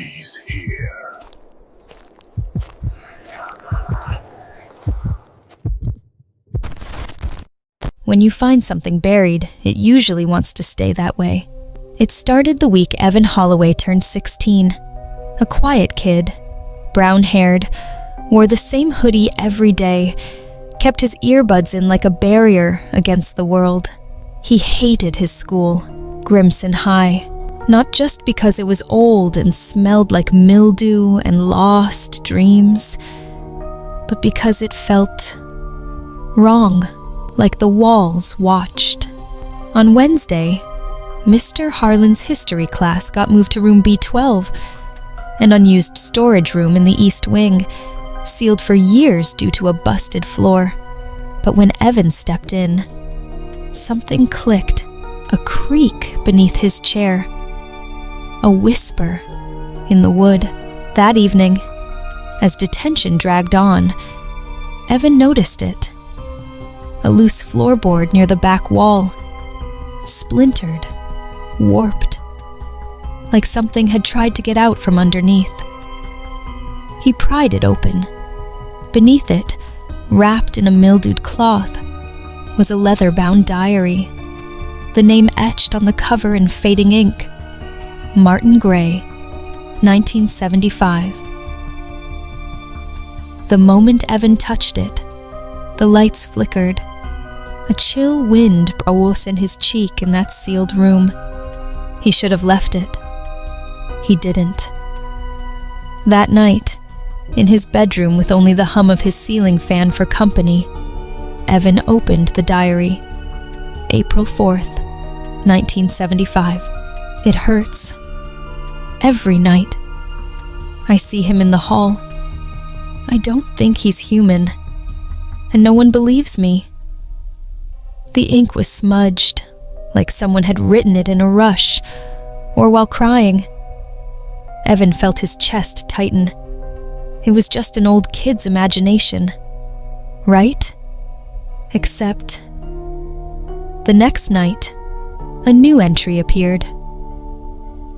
He's here. When you find something buried, it usually wants to stay that way. It started the week Evan Holloway turned 16. A quiet kid, brown-haired, wore the same hoodie every day, kept his earbuds in like a barrier against the world. He hated his school, Grimson High, not just because it was old and smelled like mildew and lost dreams, but because it felt wrong, like the walls watched. On Wednesday, Mr. Harlan's history class got moved to room B12, an unused storage room in the East Wing, sealed for years due to a busted floor. But when Evan stepped in, something clicked, a creak beneath his chair, a whisper in the wood. That evening, as detention dragged on, Evan noticed it. A loose floorboard near the back wall, splintered, warped, like something had tried to get out from underneath. He pried it open. Beneath it, wrapped in a mildewed cloth, was a leather-bound diary, the name etched on the cover in fading ink, Martin Gray, 1975. The moment Evan touched it, the lights flickered. A chill wind rose in his cheek in that sealed room. He should have left it. He didn't. That night, in his bedroom with only the hum of his ceiling fan for company, Evan opened the diary. April 4th, 1975. It hurts. Every night. I see him in the hall. I don't think he's human, and no one believes me. The ink was smudged, like someone had written it in a rush, or while crying. Evan felt his chest tighten. It was just an old kid's imagination, right? Except, the next night, a new entry appeared.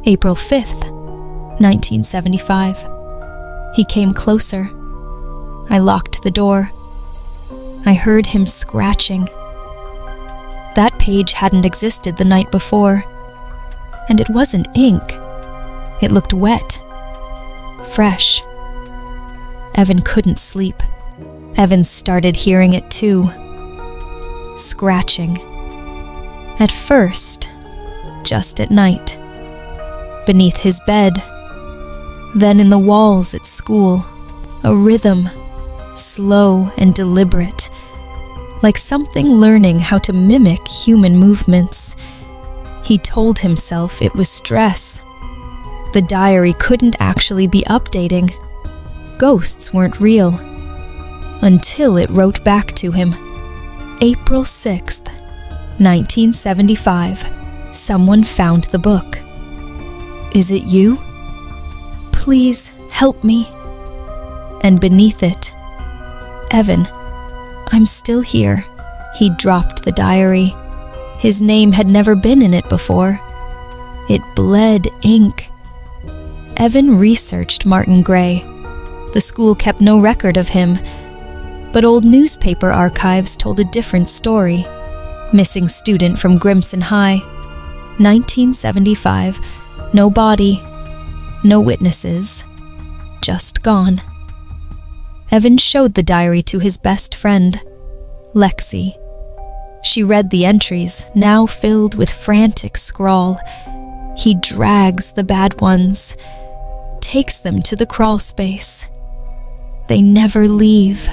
April 5th, 1975. He came closer. I locked the door. I heard him scratching. That page hadn't existed the night before, and it wasn't ink. It looked wet, fresh. Evan couldn't sleep. Evan started hearing it too. Scratching. At first, just at night, beneath his bed, then in the walls at school, a rhythm, slow and deliberate, like something learning how to mimic human movements. He told himself it was stress. The diary couldn't actually be updating. Ghosts weren't real. Until it wrote back to him. April 6th, 1975. Someone found the book. Is it you? Please help me. And beneath it, Evan, I'm still here. He dropped the diary. His name had never been in it before. It bled ink. Evan researched Martin Gray. The school kept no record of him, but old newspaper archives told a different story. Missing student from Grimson High, 1975. No body, no witnesses, just gone. Evan showed the diary to his best friend, Lexi. She read the entries, now filled with frantic scrawl. He drags the bad ones, takes them to the crawl space. They never leave.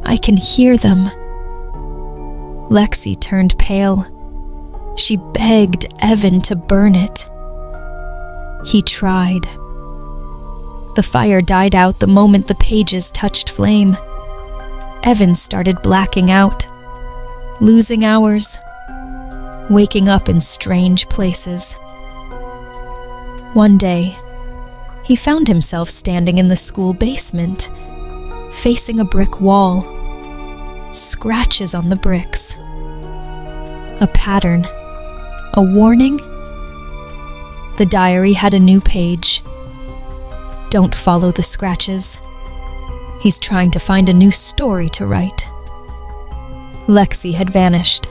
I can hear them. Lexi turned pale. She begged Evan to burn it. He tried. The fire died out the moment the pages touched flame. Evan started blacking out, losing hours, waking up in strange places. One day, he found himself standing in the school basement, facing a brick wall, scratches on the bricks. A pattern, a warning. The diary had a new page, Don't follow the scratches. He's trying to find a new story to write. Lexi had vanished.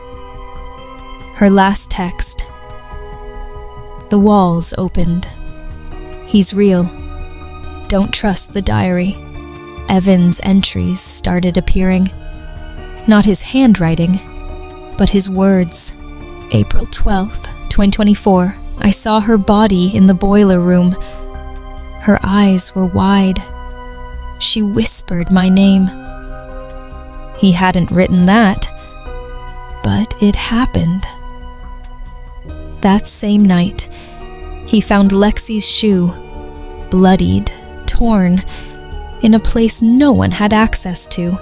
Her last text. The walls opened. He's real. Don't trust the diary. Evan's entries started appearing. Not his handwriting, but his words. April 12th, 2024. I saw her body in the boiler room. Her eyes were wide. She whispered my name. He hadn't written that, but it happened. That same night, he found Lexi's shoe, bloodied, torn, in a place no one had access to.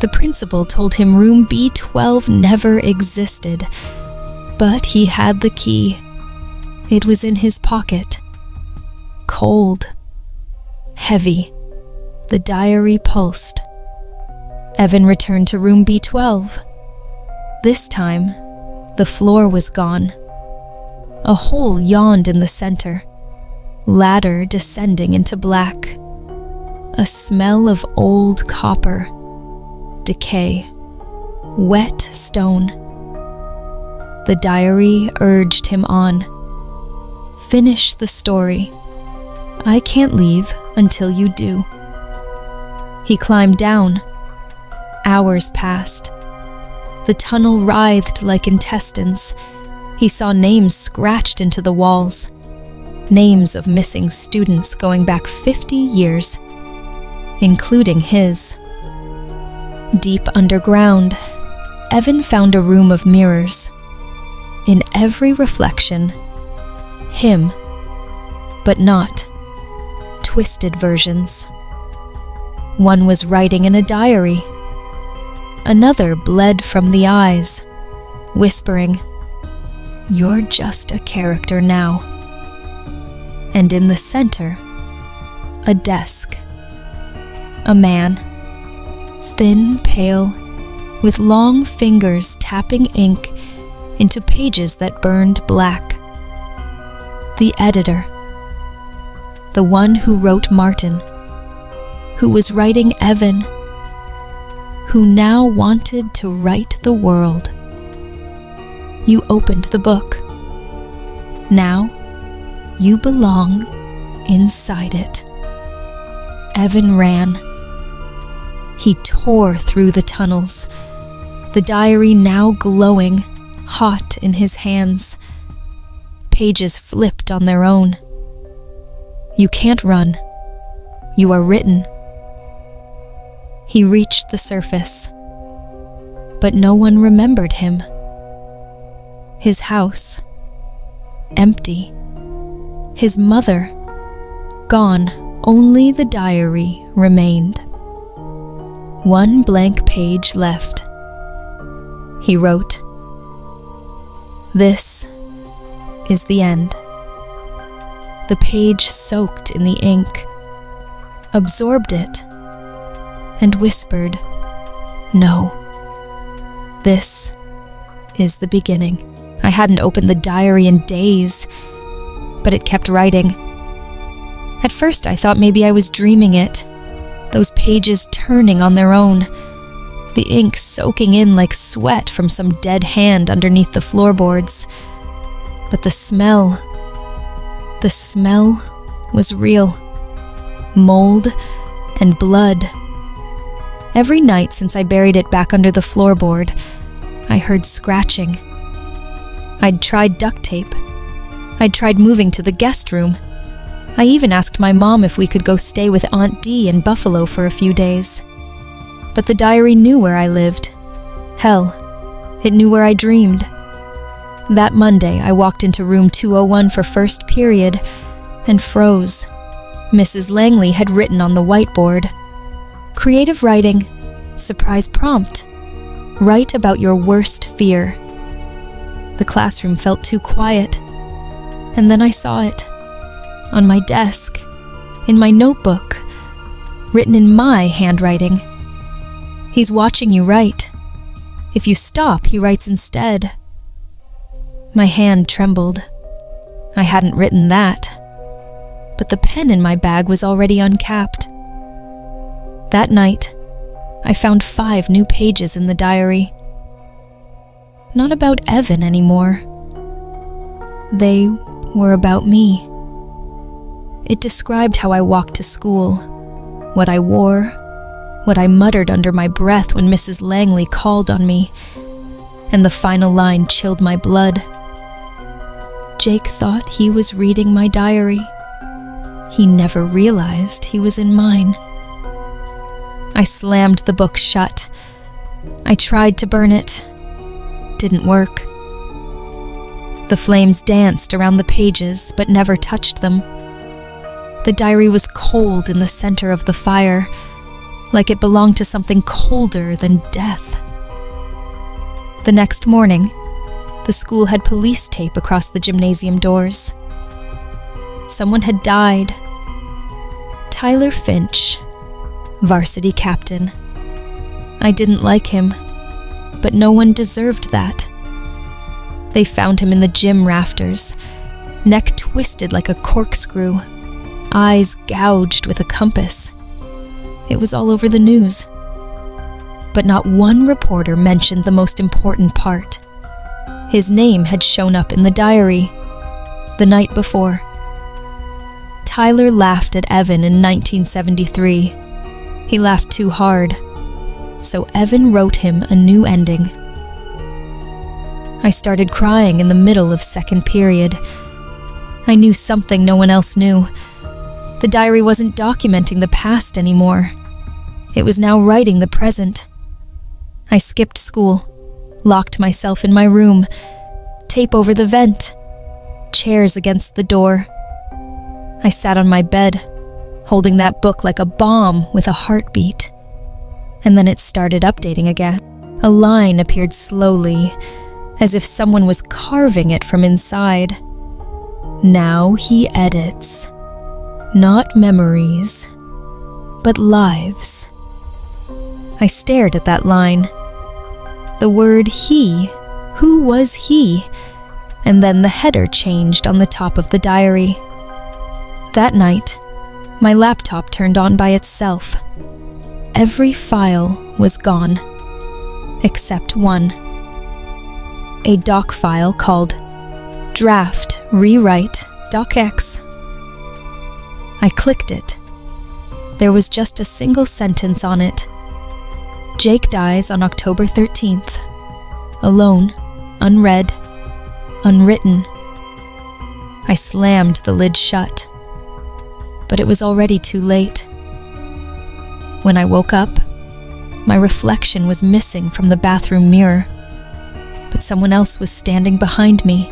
The principal told him room B12 never existed, but he had the key. It was in his pocket. Cold. Heavy. The diary pulsed. Evan returned to room B12. This time, the floor was gone. A hole yawned in the center, ladder descending into black. A smell of old copper, decay, wet stone. The diary urged him on. Finish the story. I can't leave until you do. He climbed down. Hours passed. The tunnel writhed like intestines. He saw names scratched into the walls. Names of missing students going back 50 years, including his. Deep underground, Evan found a room of mirrors. In every reflection, him, but not twisted versions. One was writing in a diary. Another bled from the eyes, whispering, "You're just a character now." And in the center, a desk. A man, thin, pale, with long fingers tapping ink into pages that burned black. The editor. The one who wrote Martin, who was writing Evan, who now wanted to write the world. You opened the book. Now, you belong inside it. Evan ran. He tore through the tunnels, the diary now glowing, hot in his hands. Pages flipped on their own. You can't run. You are written. He reached the surface, but no one remembered him. His house, empty. His mother, gone. Only the diary remained. One blank page left. He wrote, "This is the end." The page soaked in the ink, absorbed it, and whispered, "No, this is the beginning." I hadn't opened the diary in days, but it kept writing. At first I thought maybe I was dreaming it, those pages turning on their own, the ink soaking in like sweat from some dead hand underneath the floorboards. But the smell was real. Mold and blood. Every night since I buried it back under the floorboard, I heard scratching. I'd tried duct tape. I'd tried moving to the guest room. I even asked my mom if we could go stay with Aunt Dee in Buffalo for a few days. But the diary knew where I lived. Hell, it knew where I dreamed. That Monday, I walked into room 201 for first period and froze. Mrs. Langley had written on the whiteboard, "Creative writing, surprise prompt. Write about your worst fear." The classroom felt too quiet, and then I saw it. On my desk, in my notebook, written in my handwriting. "He's watching you write. If you stop, he writes instead." My hand trembled. I hadn't written that. but the pen in my bag was already uncapped. That night, I found 5 new pages in the diary. Not about Evan anymore. They were about me. It described how I walked to school, what I wore, what I muttered under my breath when Mrs. Langley called on me, and the final line chilled my blood. Jake thought he was reading my diary. He never realized he was in mine. I slammed the book shut. I tried to burn it. Didn't work. The flames danced around the pages, but never touched them. The diary was cold in the center of the fire, like it belonged to something colder than death. The next morning, the school had police tape across the gymnasium doors. Someone had died. Tyler Finch, varsity captain. I didn't like him, but no one deserved that. They found him in the gym rafters, neck twisted like a corkscrew, eyes gouged with a compass. It was all over the news. But not one reporter mentioned the most important part. His name had shown up in the diary the night before. Tyler laughed at Evan in 1973. He laughed too hard, so Evan wrote him a new ending. I started crying in the middle of second period. I knew something no one else knew. The diary wasn't documenting the past anymore. It was now writing the present. I skipped school, locked myself in my room, tape over the vent, chairs against the door. I sat on my bed, holding that book like a bomb with a heartbeat. And then it started updating again. A line appeared slowly, as if someone was carving it from inside. Now he edits. Not memories, but lives. I stared at that line. The word he. Who was he? And then the header changed on the top of the diary. That night, my laptop turned on by itself. Every file was gone, except one. A doc file called Draft Rewrite DocX. I clicked it. There was just a single sentence on it. Jake dies on October 13th. Alone, unread, unwritten. I slammed the lid shut. But it was already too late. When I woke up, my reflection was missing from the bathroom mirror, but someone else was standing behind me,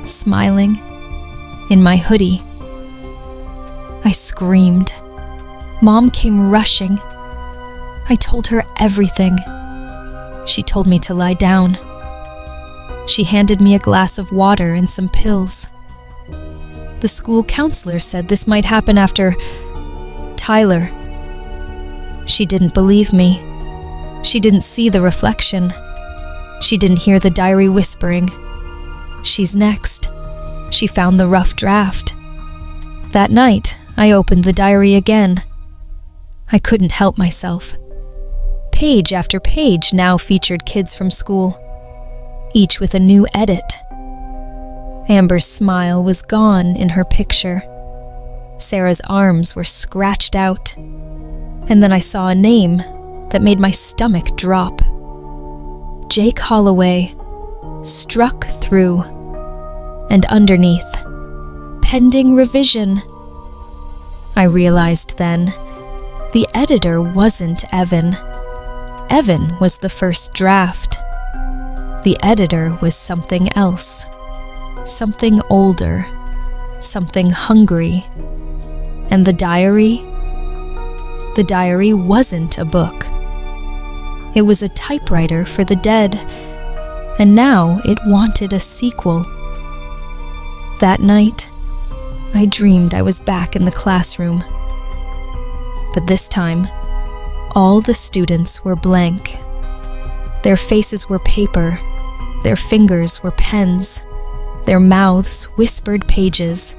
smiling, in my hoodie. I screamed. Mom came rushing. I told her everything. She told me to lie down. She handed me a glass of water and some pills. The school counselor said this might happen after Tyler. She didn't believe me. She didn't see the reflection. She didn't hear the diary whispering. She's next. She found the rough draft. That night, I opened the diary again. I couldn't help myself. Page after page now featured kids from school, each with a new edit. Amber's smile was gone in her picture. Sarah's arms were scratched out. And then I saw a name that made my stomach drop. Jake Holloway, struck through. And underneath, pending revision. I realized then, the editor wasn't Evan. Evan was the first draft. The editor was something else. Something older. Something hungry. And the diary? The diary wasn't a book. It was a typewriter for the dead, and now it wanted a sequel. That night, I dreamed I was back in the classroom. But this time, all the students were blank. Their faces were paper, their fingers were pens, their mouths whispered pages.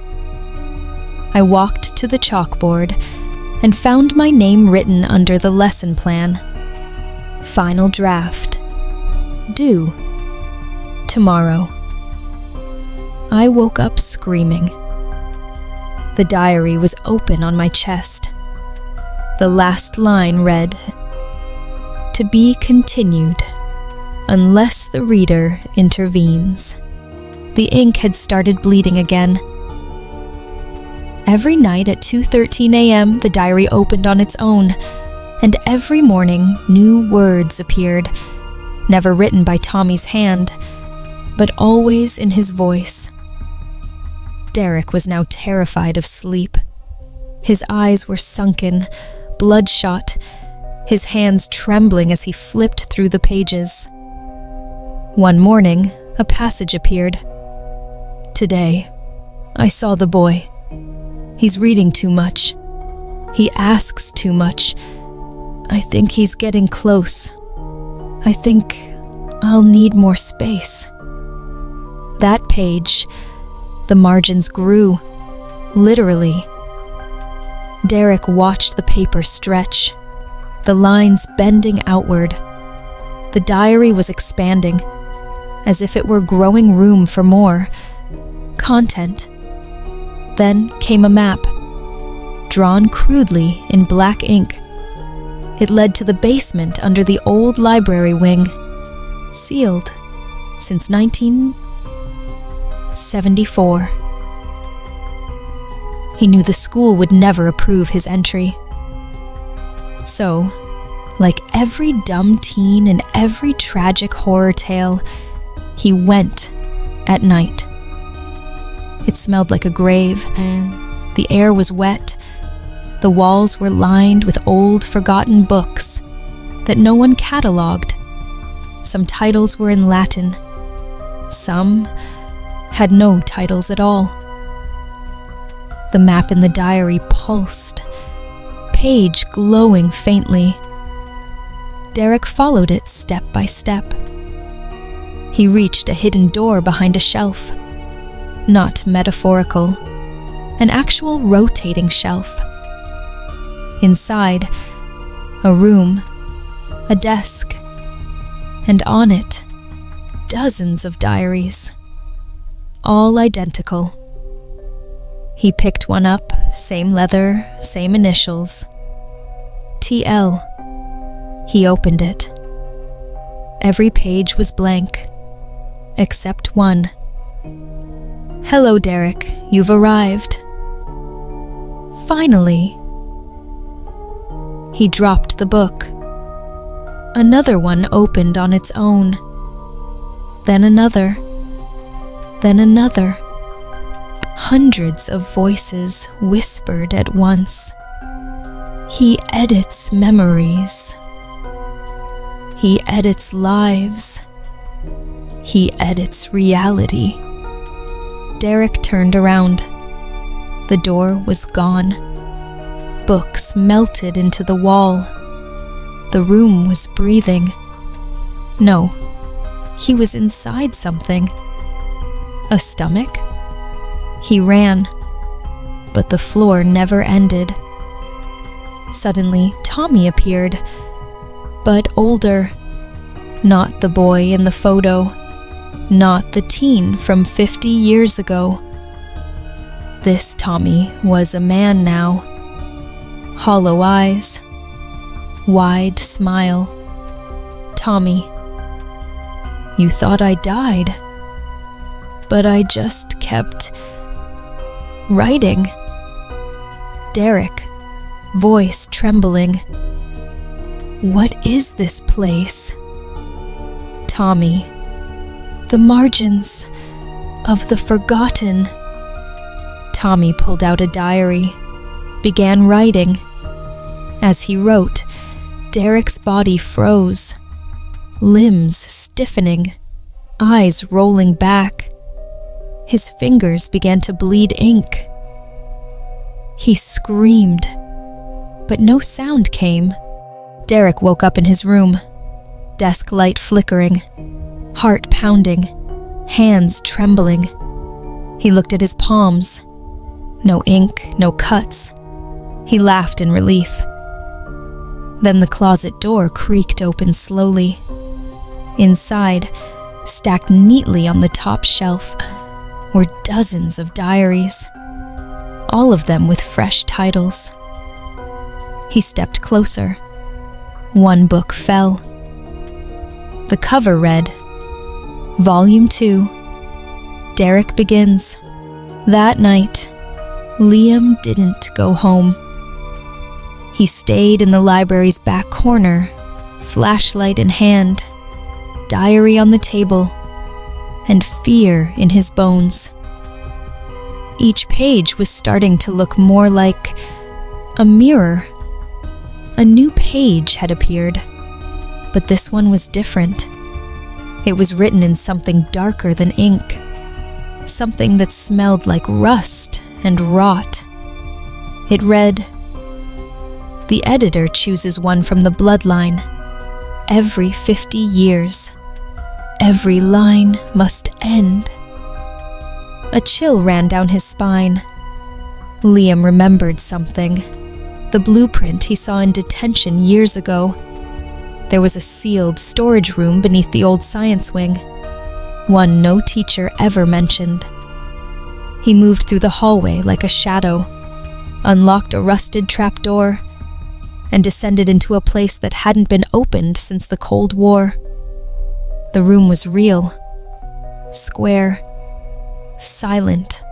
I walked to the chalkboard and found my name written under the lesson plan. Final draft. Due. Tomorrow. I woke up screaming. The diary was open on my chest. The last line read, "To be continued, unless the reader intervenes." The ink had started bleeding again. Every night at 2:13 a.m., the diary opened on its own, and every morning new words appeared, never written by Tommy's hand, but always in his voice. Derek was now terrified of sleep. His eyes were sunken, bloodshot, his hands trembling as he flipped through the pages. One morning, a passage appeared. "Today, I saw the boy. He's reading too much. He asks too much. I think he's getting close. I think I'll need more space." That page, the margins grew, literally. Derek watched the paper stretch, the lines bending outward. The diary was expanding, as if it were growing room for more content. Then came a map, drawn crudely in black ink. It led to the basement under the old library wing, sealed since 1974. He knew the school would never approve his entry. So, like every dumb teen in every tragic horror tale, he went at night. It smelled like a grave. The air was wet. The walls were lined with old, forgotten books that no one catalogued. Some titles were in Latin. Some had no titles at all. The map in the diary pulsed, page glowing faintly. Derek followed it step by step. He reached a hidden door behind a shelf. Not metaphorical, an actual rotating shelf. Inside, a room, a desk, and on it, dozens of diaries, all identical. He picked one up, same leather, same initials. TL. He opened it. Every page was blank, except one. "Hello, Derek, you've arrived." Finally. He dropped the book. Another one opened on its own. Then another. Then another. Hundreds of voices whispered at once. "He edits memories. He edits lives. He edits reality." Derek turned around. The door was gone. Books melted into the wall. The room was breathing. No, he was inside something. A stomach? He ran, but the floor never ended. Suddenly, Tommy appeared, but older. Not the boy in the photo. Not the teen from 50 years ago. This Tommy was a man now. Hollow eyes. Wide smile. "Tommy, you thought I died, but I just kept writing." Derek, voice trembling. "What is this place?" Tommy, "The margins of the forgotten." Tommy pulled out a diary, began writing. As he wrote, Derek's body froze, limbs stiffening, eyes rolling back. His fingers began to bleed ink. He screamed, but no sound came. Derek woke up in his room, desk light flickering, heart pounding, hands trembling. He looked at his palms. No ink, no cuts. He laughed in relief. Then the closet door creaked open slowly. Inside, stacked neatly on the top shelf, were dozens of diaries, all of them with fresh titles. He stepped closer. One book fell. The cover read, Volume 2, Derek Begins. That night, Liam didn't go home. He stayed in the library's back corner, flashlight in hand, diary on the table, and fear in his bones. Each page was starting to look more like a mirror. A new page had appeared, but this one was different. It was written in something darker than ink, something that smelled like rust and rot. It read, The editor chooses one from the bloodline. Every 50 years, every line must end. A chill ran down his spine. Liam remembered something. The blueprint he saw in detention years ago. There was a sealed storage room beneath the old science wing, one no teacher ever mentioned. He moved through the hallway like a shadow, unlocked a rusted trapdoor, and descended into a place that hadn't been opened since the Cold War. The room was real, square, silent,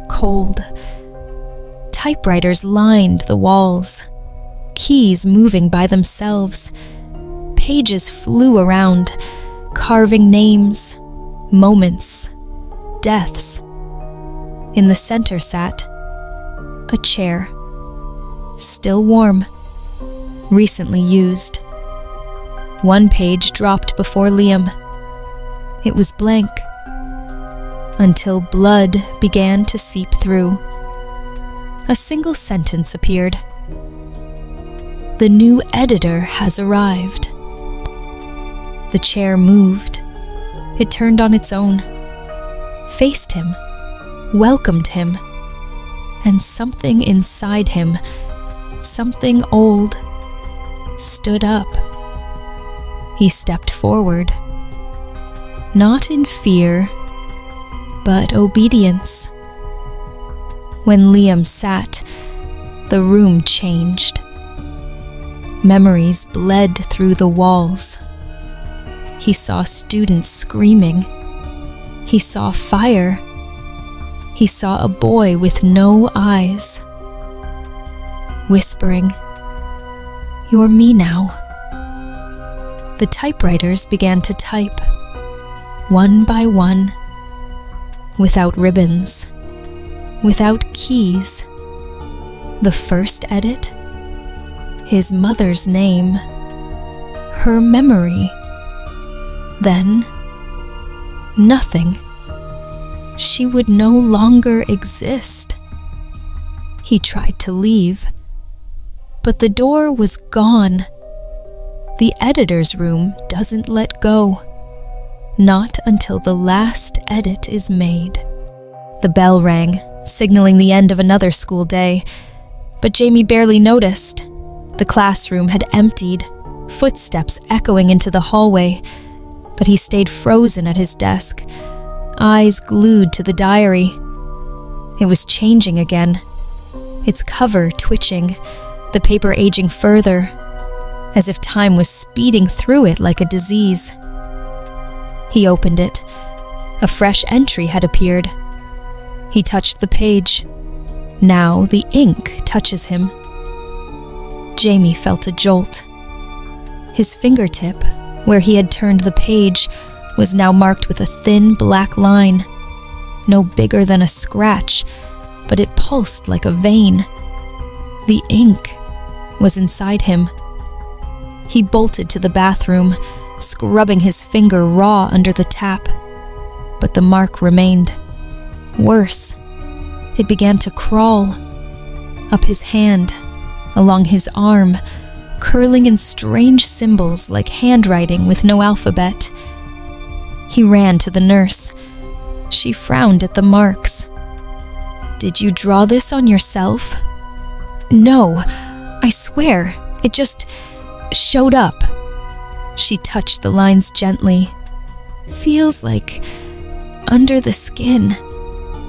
cold. Typewriters lined the walls, keys moving by themselves. Pages flew around, carving names, moments, deaths. In the center sat a chair, still warm, recently used. One page dropped before Liam. It was blank, until blood began to seep through. A single sentence appeared. The new editor has arrived. The chair moved. It turned on its own, faced him, welcomed him, and something inside him, something old, stood up. He stepped forward, not in fear, but obedience. When Liam sat, the room changed. Memories bled through the walls. He saw students screaming. He saw fire. He saw a boy with no eyes, whispering, "You're me now." The typewriters began to type, one by one, without ribbons, without keys. The first edit, his mother's name, her memory. Then, nothing. She would no longer exist. He tried to leave, but the door was gone. The editor's room doesn't let go, not until the last edit is made. The bell rang, signaling the end of another school day, but Jamie barely noticed. The classroom had emptied, footsteps echoing into the hallway, but he stayed frozen at his desk, eyes glued to the diary. It was changing again, its cover twitching, the paper aging further, as if time was speeding through it like a disease. He opened it. A fresh entry had appeared. He touched the page. Now the ink touches him. Jamie felt a jolt. His fingertip, where he had turned the page, was now marked with a thin black line, no bigger than a scratch, but it pulsed like a vein. The ink was inside him. He bolted to the bathroom, scrubbing his finger raw under the tap, but the mark remained. Worse, it began to crawl up his hand, along his arm, curling in strange symbols like handwriting with no alphabet. He ran to the nurse. She frowned at the marks. Did you draw this on yourself? No, I swear, it just showed up. She touched the lines gently. Feels like under the skin,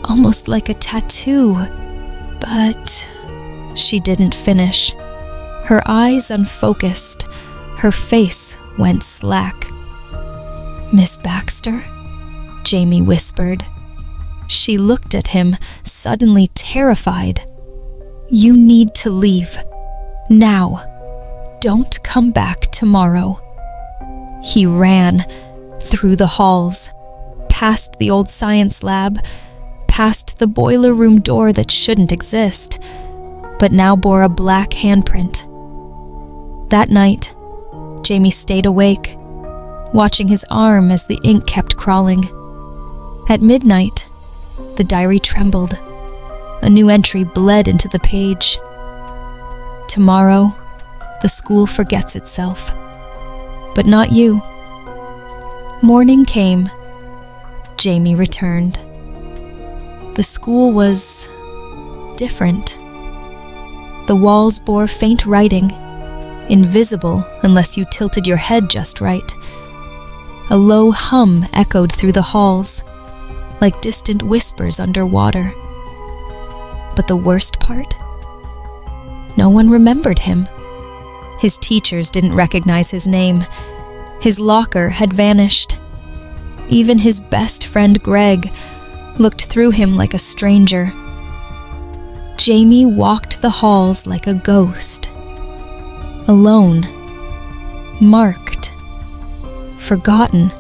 almost like a tattoo. But she didn't finish. Her eyes unfocused, her face went slack. Miss Baxter? Jamie whispered. She looked at him, suddenly terrified. You need to leave. Now. Don't come back tomorrow. He ran through the halls, past the old science lab, past the boiler room door that shouldn't exist, but now bore a black handprint. That night, Jamie stayed awake, watching his arm as the ink kept crawling. At midnight, the diary trembled. A new entry bled into the page. Tomorrow, the school forgets itself. But not you. Morning came. Jamie returned. The school was different. The walls bore faint writing, invisible unless you tilted your head just right. A low hum echoed through the halls, like distant whispers underwater. But the worst part? No one remembered him. His teachers didn't recognize his name. His locker had vanished. Even his best friend Greg looked through him like a stranger. Jamie walked the halls like a ghost. Alone. Marked. Forgotten.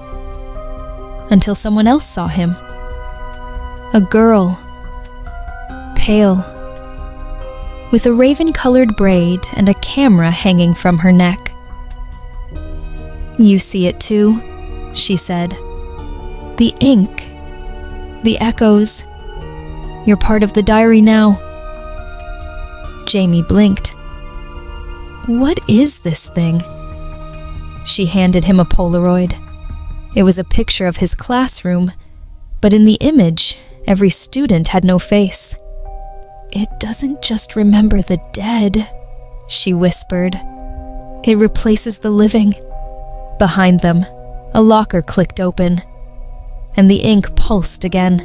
Until someone else saw him. A girl. Pale. With a raven-colored braid and a camera hanging from her neck. You see it too, she said. The ink. The echoes. You're part of the diary now. Jamie blinked. What is this thing? She handed him a Polaroid. It was a picture of his classroom, but in the image, every student had no face. It doesn't just remember the dead, she whispered. It replaces the living. Behind them, a locker clicked open, and the ink pulsed again.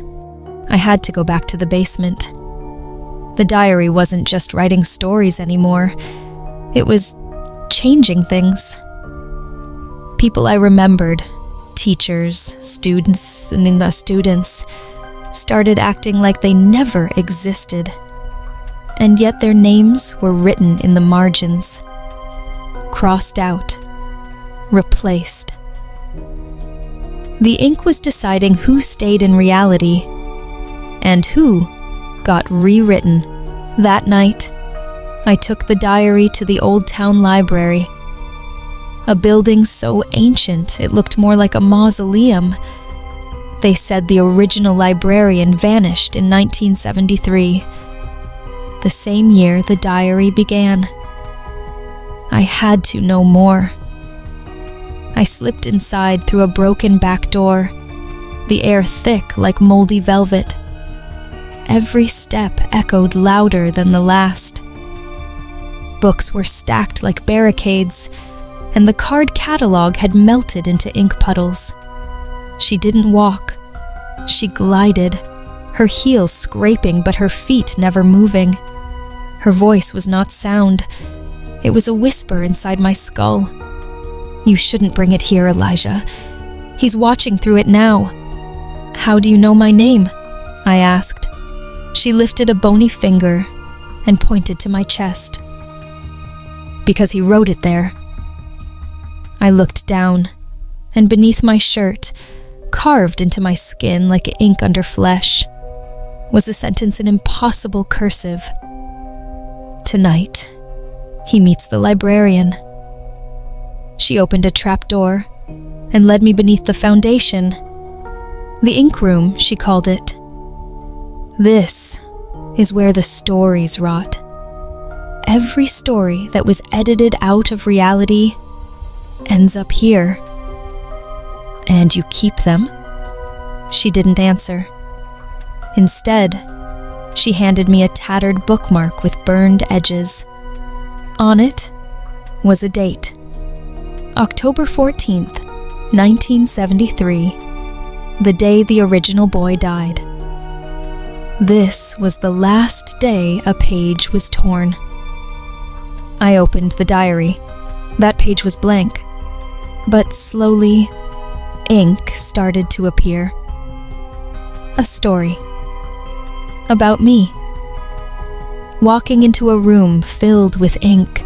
I had to go back to the basement. The diary wasn't just writing stories anymore. It was changing things. People I remembered, teachers, students, started acting like they never existed. And yet their names were written in the margins. Crossed out. Replaced. The ink was deciding who stayed in reality and who got rewritten. That night, I took the diary to the Old Town Library. A building so ancient it looked more like a mausoleum. They said the original librarian vanished in 1973. The same year the diary began. I had to know more. I slipped inside through a broken back door, the air thick like moldy velvet. Every step echoed louder than the last. Books were stacked like barricades, and the card catalog had melted into ink puddles. She didn't walk. She glided, her heels scraping but her feet never moving. Her voice was not sound. It was a whisper inside my skull. You shouldn't bring it here, Elijah. He's watching through it now. How do you know my name? I asked. She lifted a bony finger and pointed to my chest. Because he wrote it there. I looked down, and beneath my shirt, carved into my skin like ink under flesh, was a sentence in impossible cursive. Tonight, he meets the librarian. She opened a trapdoor and led me beneath the foundation. The ink room, she called it. This is where the stories rot. Every story that was edited out of reality ends up here. And you keep them? She didn't answer. Instead, She handed me a tattered bookmark with burned edges. On it was a date. October 14th, 1973, the day the original boy died. This was the last day a page was torn. I opened the diary. That page was blank, but slowly, ink started to appear. A story. About me. Walking into a room filled with ink.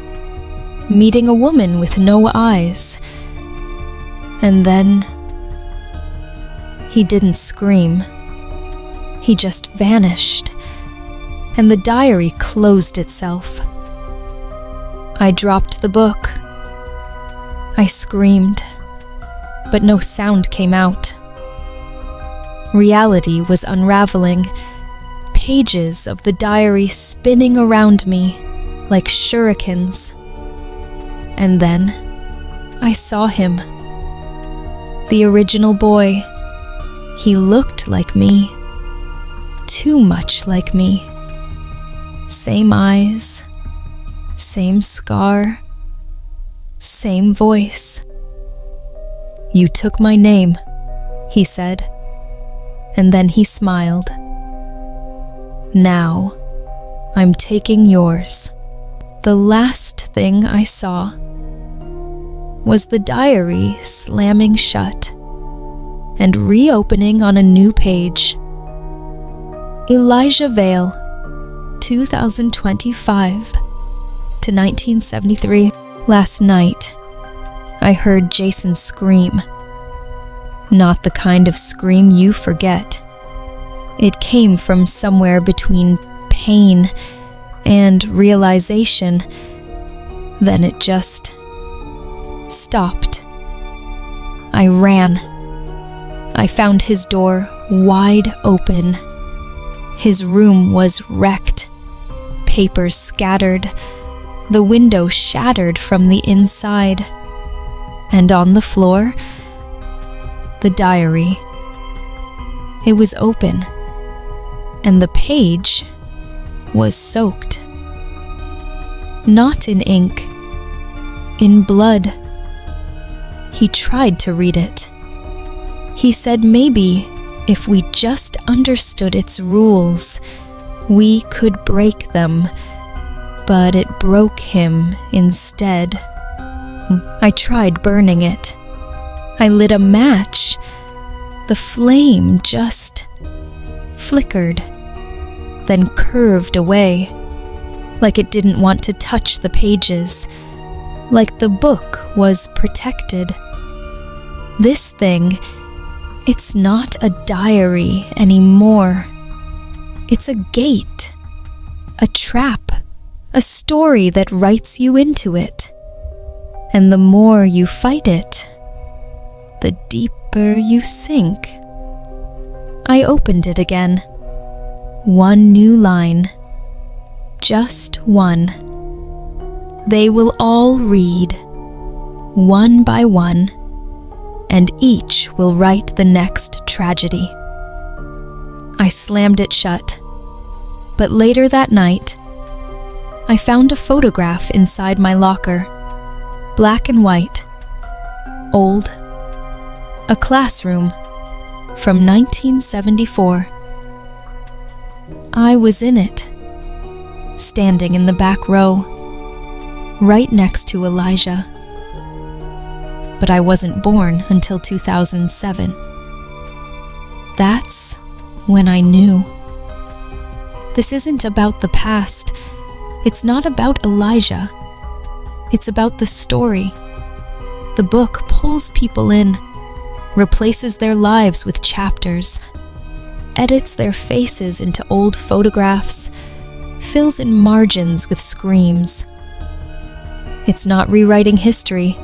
Meeting a woman with no eyes. And then... he didn't scream. He just vanished. And the diary closed itself. I dropped the book. I screamed, but no sound came out. Reality was unraveling, pages of the diary spinning around me like shurikens. And then I saw him. The original boy. He looked like me. Too much like me. Same eyes, same scar, same voice. "You took my name," he said, and then he smiled. "Now, I'm taking yours." The last thing I saw was the diary slamming shut and reopening on a new page. Elijah Vale, 2025 to 1973. Last night, I heard Jason scream. Not the kind of scream you forget. It came from somewhere between pain and realization. Then it just stopped. I ran. I found his door wide open. His room was wrecked. Papers scattered. The window shattered from the inside. And on the floor, the diary. It was open, and the page was soaked. Not in ink, in blood. He tried to read it. He said maybe if we just understood its rules, we could break them, but it broke him instead. I tried burning it. I lit a match. The flame just flickered, then curved away, like it didn't want to touch the pages, like the book was protected. This thing, it's not a diary anymore. It's a gate, a trap, a story that writes you into it. And the more you fight it, the deeper you sink. I opened it again. One new line. Just one. They will all read, one by one, and each will write the next tragedy. I slammed it shut, but later that night, I found a photograph inside my locker. Black and white, old, a classroom from 1974. I was in it, standing in the back row, right next to Elijah. But I wasn't born until 2007. That's when I knew. This isn't about the past. It's not about Elijah. It's about the story. The book pulls people in, replaces their lives with chapters, edits their faces into old photographs, fills in margins with screams. It's not rewriting history.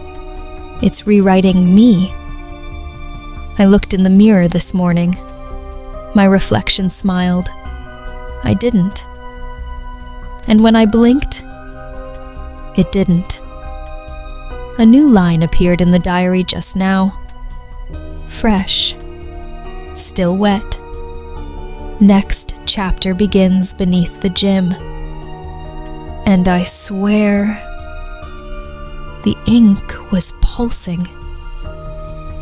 It's rewriting me. I looked in the mirror this morning. My reflection smiled. I didn't. And when I blinked, it didn't. A new line appeared in the diary just now. Fresh. Still wet. Next chapter begins beneath the gym. And I swear, the ink was pulsing.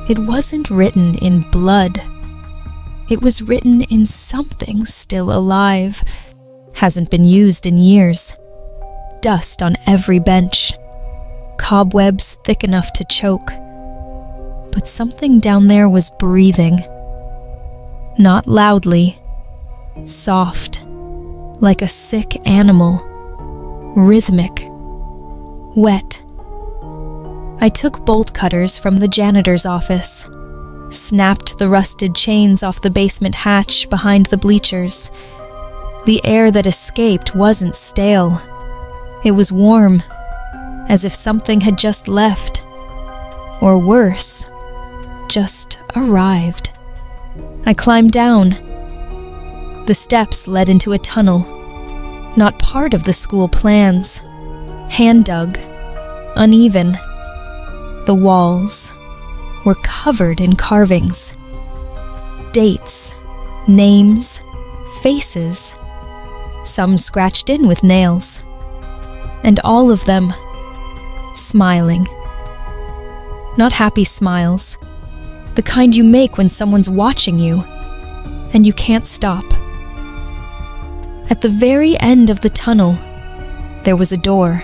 It wasn't written in blood. It was written in something still alive. Hasn't been used in years. Dust on every bench. Cobwebs thick enough to choke. But something down there was breathing. Not loudly. Soft. Like a sick animal. Rhythmic. Wet. I took bolt cutters from the janitor's office. Snapped the rusted chains off the basement hatch behind the bleachers. The air that escaped wasn't stale. It was warm, as if something had just left. Or worse, just arrived. I climbed down. The steps led into a tunnel, not part of the school plans. Hand-dug, uneven. The walls were covered in carvings. Dates, names, faces, some scratched in with nails. And all of them smiling. Not happy smiles, the kind you make when someone's watching you, and you can't stop. At the very end of the tunnel, there was a door.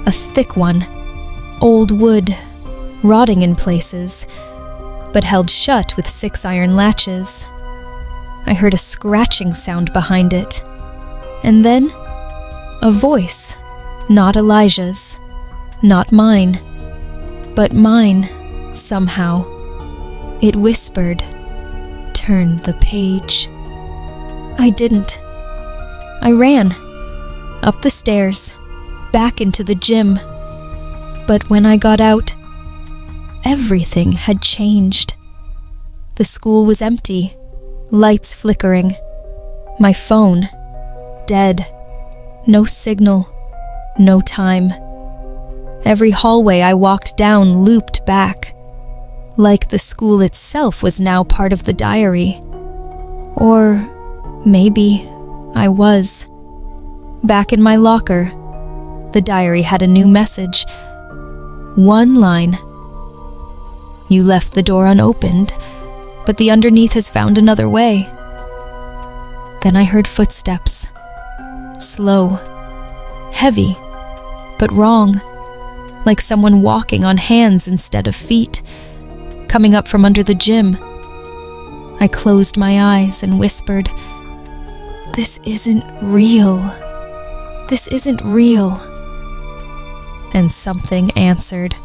A thick one, old wood, rotting in places, but held shut with 6 iron latches. I heard a scratching sound behind it, and then a voice, not Elijah's, not mine, but mine, somehow. It whispered, "Turn the page." I didn't. I ran, up the stairs, back into the gym. But when I got out, everything had changed. The school was empty, lights flickering. My phone, dead. No signal, no time. Every hallway I walked down looped back, like the school itself was now part of the diary. Or maybe I was. Back in my locker, the diary had a new message. One line. "You left the door unopened, but the underneath has found another way." Then I heard footsteps. Slow. Heavy. But wrong. Like someone walking on hands instead of feet. Coming up from under the gym. I closed my eyes and whispered, "This isn't real. This isn't real." And something answered.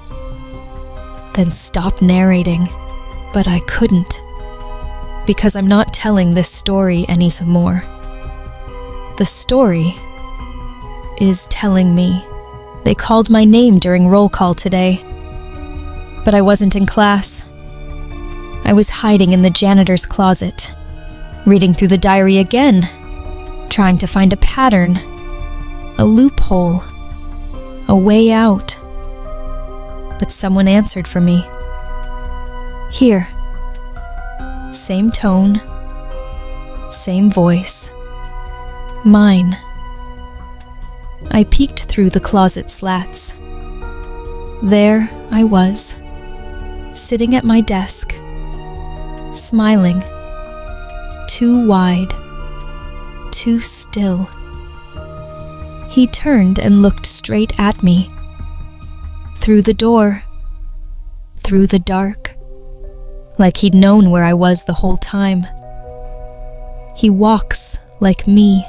Then stopped narrating, but I couldn't, because I'm not telling this story any more. The story is telling me. They called my name during roll call today, but I wasn't in class. I was hiding in the janitor's closet, reading through the diary again, trying to find a pattern, a loophole, a way out. But someone answered for me. Here. Same tone, same voice. Mine. I peeked through the closet slats. There I was, sitting at my desk, smiling, too wide, too still. He turned and looked straight at me. Through the door, through the dark, like he'd known where I was the whole time. He walks like me,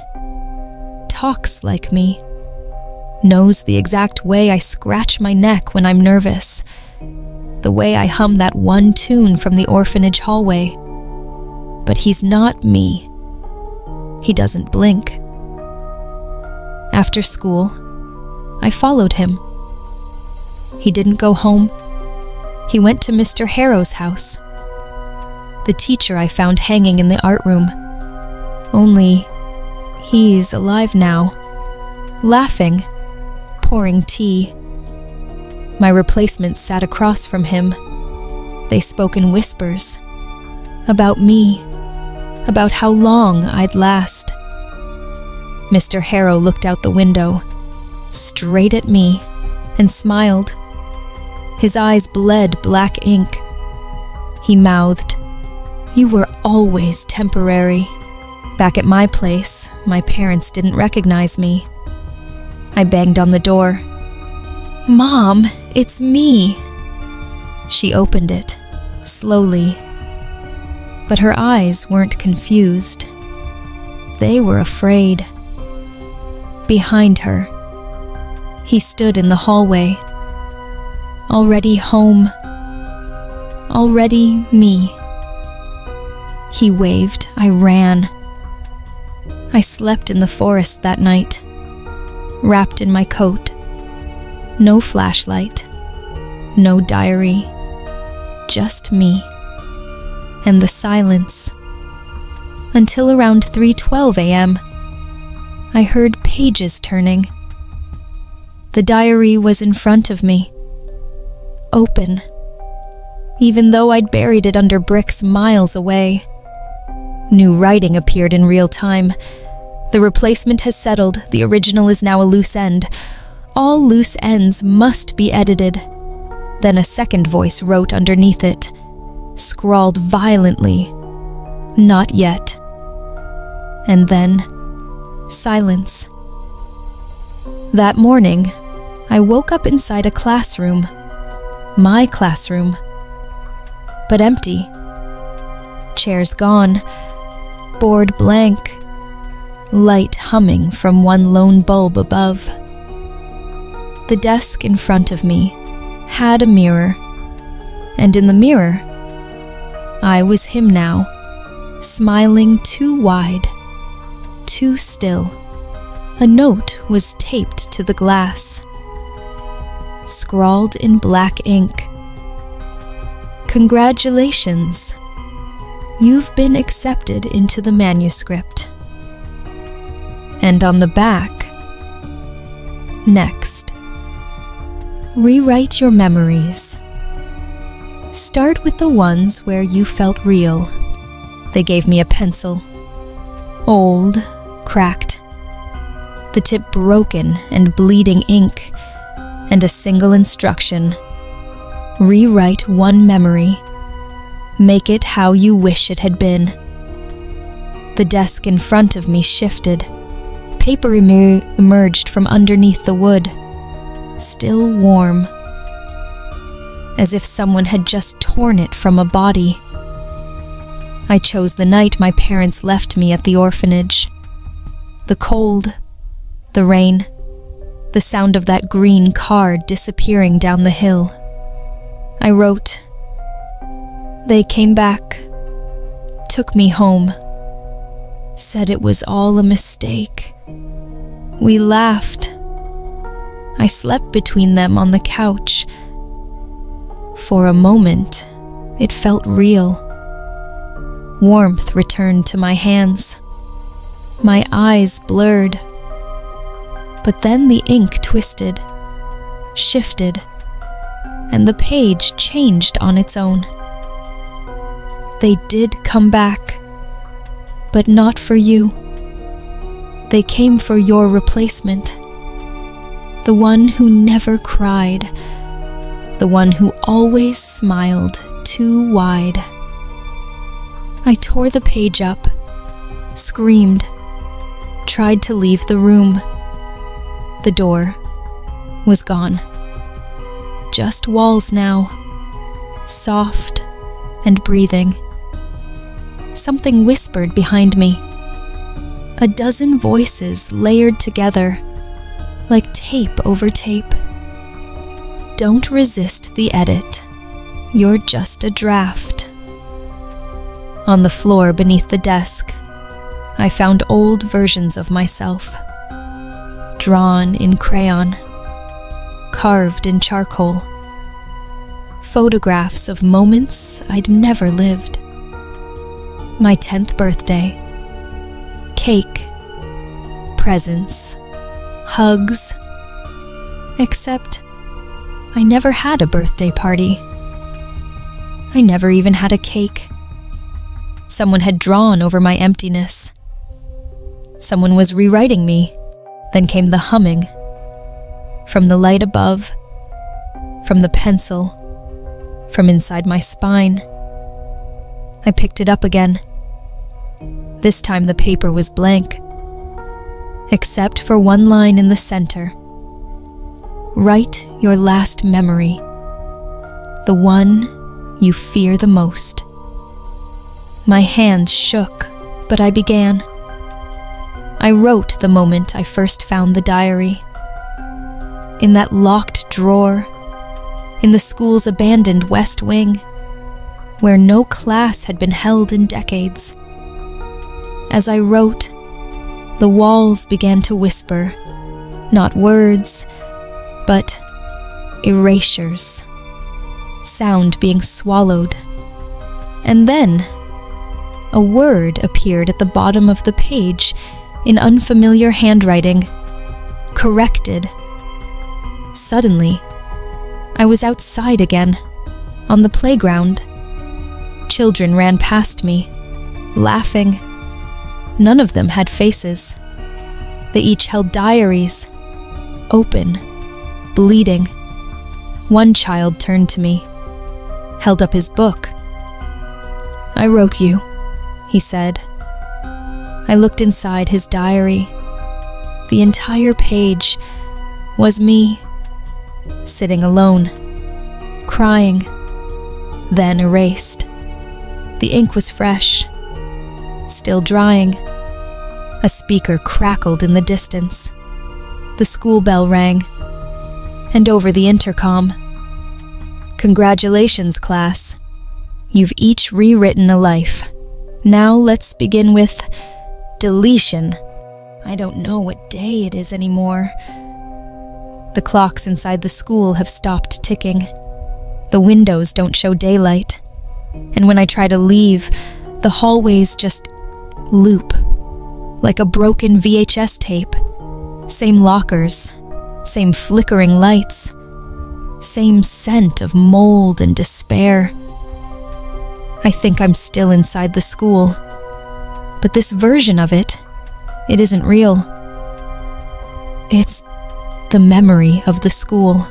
talks like me, knows the exact way I scratch my neck when I'm nervous, the way I hum that one tune from the orphanage hallway. But he's not me. He doesn't blink. After school, I followed him. He didn't go home. He went to Mr. Harrow's house, the teacher I found hanging in the art room. Only he's alive now, laughing, pouring tea. My replacement sat across from him. They spoke in whispers, about me, about how long I'd last. Mr. Harrow looked out the window, straight at me, and smiled. His eyes bled black ink. He mouthed, "You were always temporary." Back at my place, my parents didn't recognize me. I banged on the door. "Mom, it's me." She opened it, slowly. But her eyes weren't confused. They were afraid. Behind her, he stood in the hallway. Already home. Already me. He waved. I ran. I slept in the forest that night, wrapped in my coat. No flashlight. No diary. Just me. And the silence. Until around 3:12 a.m., I heard pages turning. The diary was in front of me, open, even though I'd buried it under bricks miles away. New writing appeared in real time. The replacement has settled. The original is now a loose end. All loose ends must be edited. Then a second voice wrote underneath it, scrawled violently, "Not yet." And then silence. That morning, I woke up inside a classroom. My classroom. But empty. Chairs gone. Board blank. Light humming from one lone bulb above. The desk in front of me had a mirror. And in the mirror, I was him now, smiling too wide. Too still. A note was taped to the glass, scrawled in black ink. "Congratulations. You've been accepted into the manuscript." And on the back, "Next. Rewrite your memories. Start with the ones where you felt real." They gave me a pencil. Old, cracked, the tip broken and bleeding ink, and a single instruction. Rewrite one memory. Make it how you wish it had been. The desk in front of me shifted. Paper emerged from underneath the wood, still warm, as if someone had just torn it from a body. I chose the night my parents left me at the orphanage. The cold, the rain, the sound of that green car disappearing down the hill. I wrote, "They came back, took me home, said it was all a mistake. We laughed. I slept between them on the couch. For a moment, it felt real. Warmth returned to my hands. My eyes blurred. But then the ink twisted, shifted, and the page changed on its own. They did come back, but not for you. They came for your replacement. The one who never cried. The one who always smiled too wide." I tore the page up, screamed, tried to leave the room. The door was gone. Just walls now, soft and breathing. Something whispered behind me. A dozen voices layered together, like tape over tape. "Don't resist the edit. You're just a draft." On the floor beneath the desk, I found old versions of myself, drawn in crayon, carved in charcoal. Photographs of moments I'd never lived. My 10th birthday. Cake. Presents. Hugs. Except I never had a birthday party. I never even had a cake. someone had drawn over my emptiness. Someone was rewriting me. Then came the humming. From the light above, from the pencil, from inside my spine. I picked it up again. This time the paper was blank, except for one line in the center. Write your last memory, the one you fear the most. My hands shook, but I began. I wrote the moment I first found the diary. In that locked drawer, in the school's abandoned West Wing, where no class had been held in decades. As I wrote, the walls began to whisper, not words, but erasures, sound being swallowed. And then, a word appeared at the bottom of the page in unfamiliar handwriting, corrected. Suddenly, I was outside again, on the playground. Children ran past me, laughing. None of them had faces. They each held diaries, open, bleeding. One child turned to me, held up his book. "I wrote you," he said. I looked inside his diary. The entire page was me, sitting alone, crying, then erased. The ink was fresh, still drying. A speaker crackled in the distance. The school bell rang, and over the intercom, "Congratulations, class. You've each rewritten a life. Now let's begin with deletion. I don't know what day it is anymore." The clocks inside the school have stopped ticking. The windows don't show daylight. And when I try to leave, the hallways just loop, like a broken VHS tape. Same lockers, same flickering lights, same scent of mold and despair. I think I'm still inside the school, but this version of it isn't real. It's the memory of the school,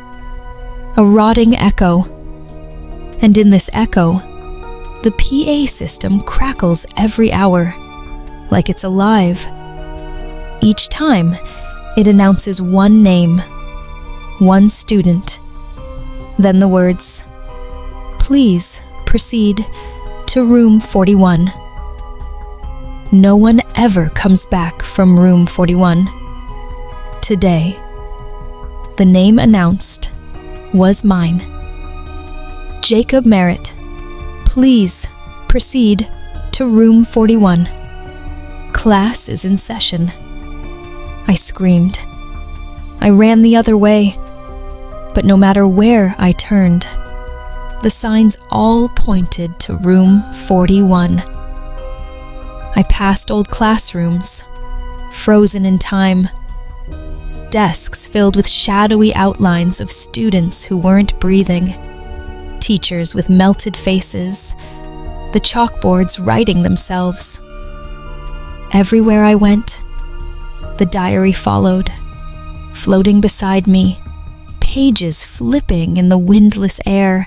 a rotting echo. And in this echo, the PA system crackles every hour, like it's alive. Each time, it announces one name, one student. Then the words, "Please proceed to room 41. No one ever comes back from room 41. Today, the name announced was mine. Jacob Merritt, please proceed to room 41. Class is in session." I screamed. I ran the other way, but no matter where I turned, the signs all pointed to room 41. I passed old classrooms, frozen in time, desks filled with shadowy outlines of students who weren't breathing, teachers with melted faces, the chalkboards writing themselves. Everywhere I went, the diary followed, floating beside me, pages flipping in the windless air,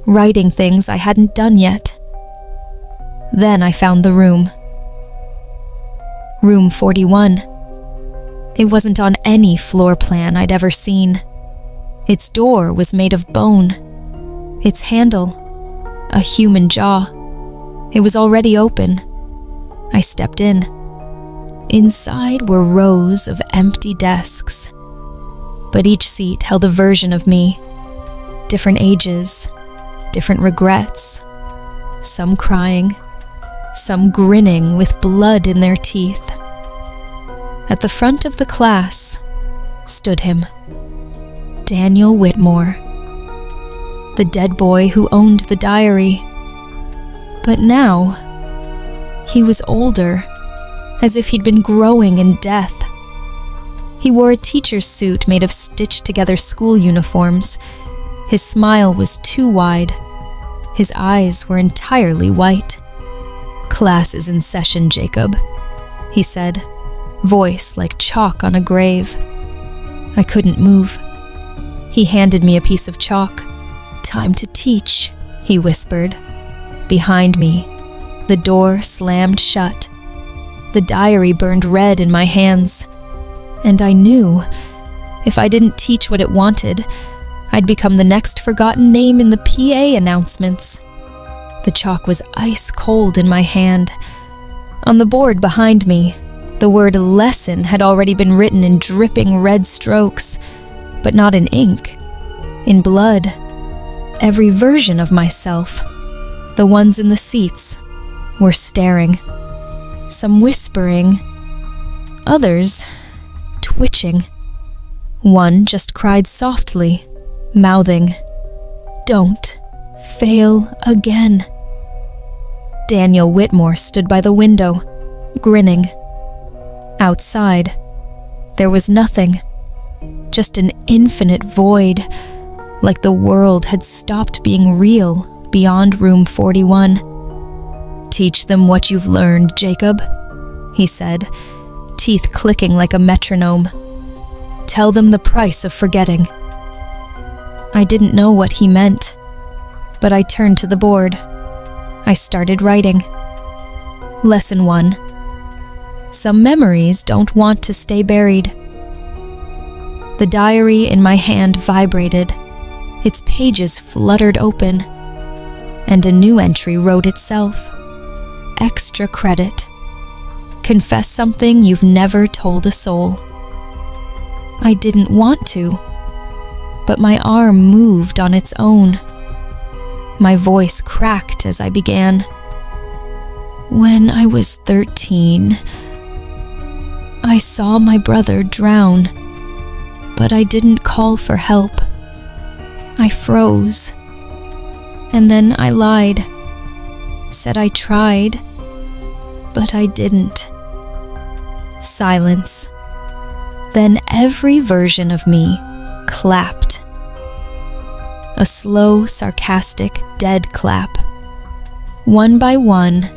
writing things I hadn't done yet. Then I found the room. Room 41. It wasn't on any floor plan I'd ever seen. Its door was made of bone. Its handle, a human jaw. It was already open. I stepped in. Inside were rows of empty desks, but each seat held a version of me. Different ages, different regrets, some crying, some grinning with blood in their teeth. At the front of the class stood him, Daniel Whitmore, the dead boy who owned the diary. But now, he was older, as if he'd been growing in death. He wore a teacher's suit made of stitched-together school uniforms. His smile was too wide. His eyes were entirely white. "Class is in session, Jacob," he said, voice like chalk on a grave. I couldn't move. He handed me a piece of chalk. "Time to teach," he whispered. Behind me, the door slammed shut. The diary burned red in my hands, and I knew if I didn't teach what it wanted, I'd become the next forgotten name in the PA announcements. The chalk was ice cold in my hand. On the board behind me, the word lesson had already been written in dripping red strokes, but not in ink, in blood. Every version of myself, the ones in the seats, were staring. Some whispering, others twitching. One just cried softly, mouthing, "Don't fail again." Daniel Whitmore stood by the window, grinning. Outside, there was nothing, just an infinite void, like the world had stopped being real beyond room 41. "Teach them what you've learned, Jacob," he said, teeth clicking like a metronome. "Tell them the price of forgetting." I didn't know what he meant, but I turned to the board. I started writing. Lesson 1. Some memories don't want to stay buried. The diary in my hand vibrated. Its pages fluttered open, and a new entry wrote itself. Extra credit. Confess something you've never told a soul. I didn't want to, but my arm moved on its own. My voice cracked as I began. "When I was 13, I saw my brother drown, but I didn't call for help. I froze, and then I lied, said I tried, but I didn't." Silence. Then every version of me clapped. A slow, sarcastic, dead clap. One by one,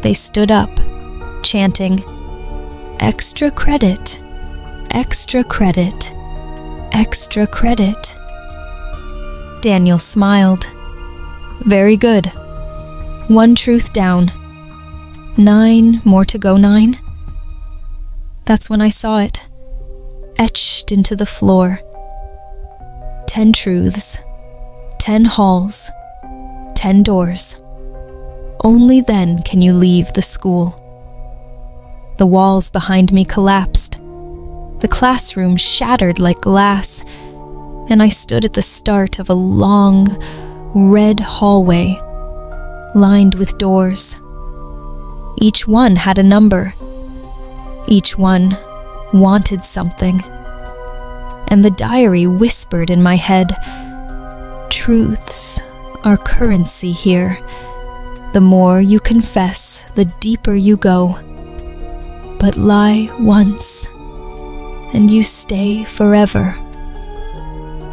they stood up, chanting, "Extra credit, extra credit, extra credit." Daniel smiled. "Very good. One truth down. 9 more to go, 9? That's when I saw it, etched into the floor. 10 truths, 10 halls, 10 doors. Only then can you leave the school. The walls behind me collapsed. The classroom shattered like glass, and I stood at the start of a long, red hallway, lined with doors. Each one had a number. Each one wanted something. And the diary whispered in my head, "Truths are currency here. The more you confess, the deeper you go. But lie once, and you stay forever."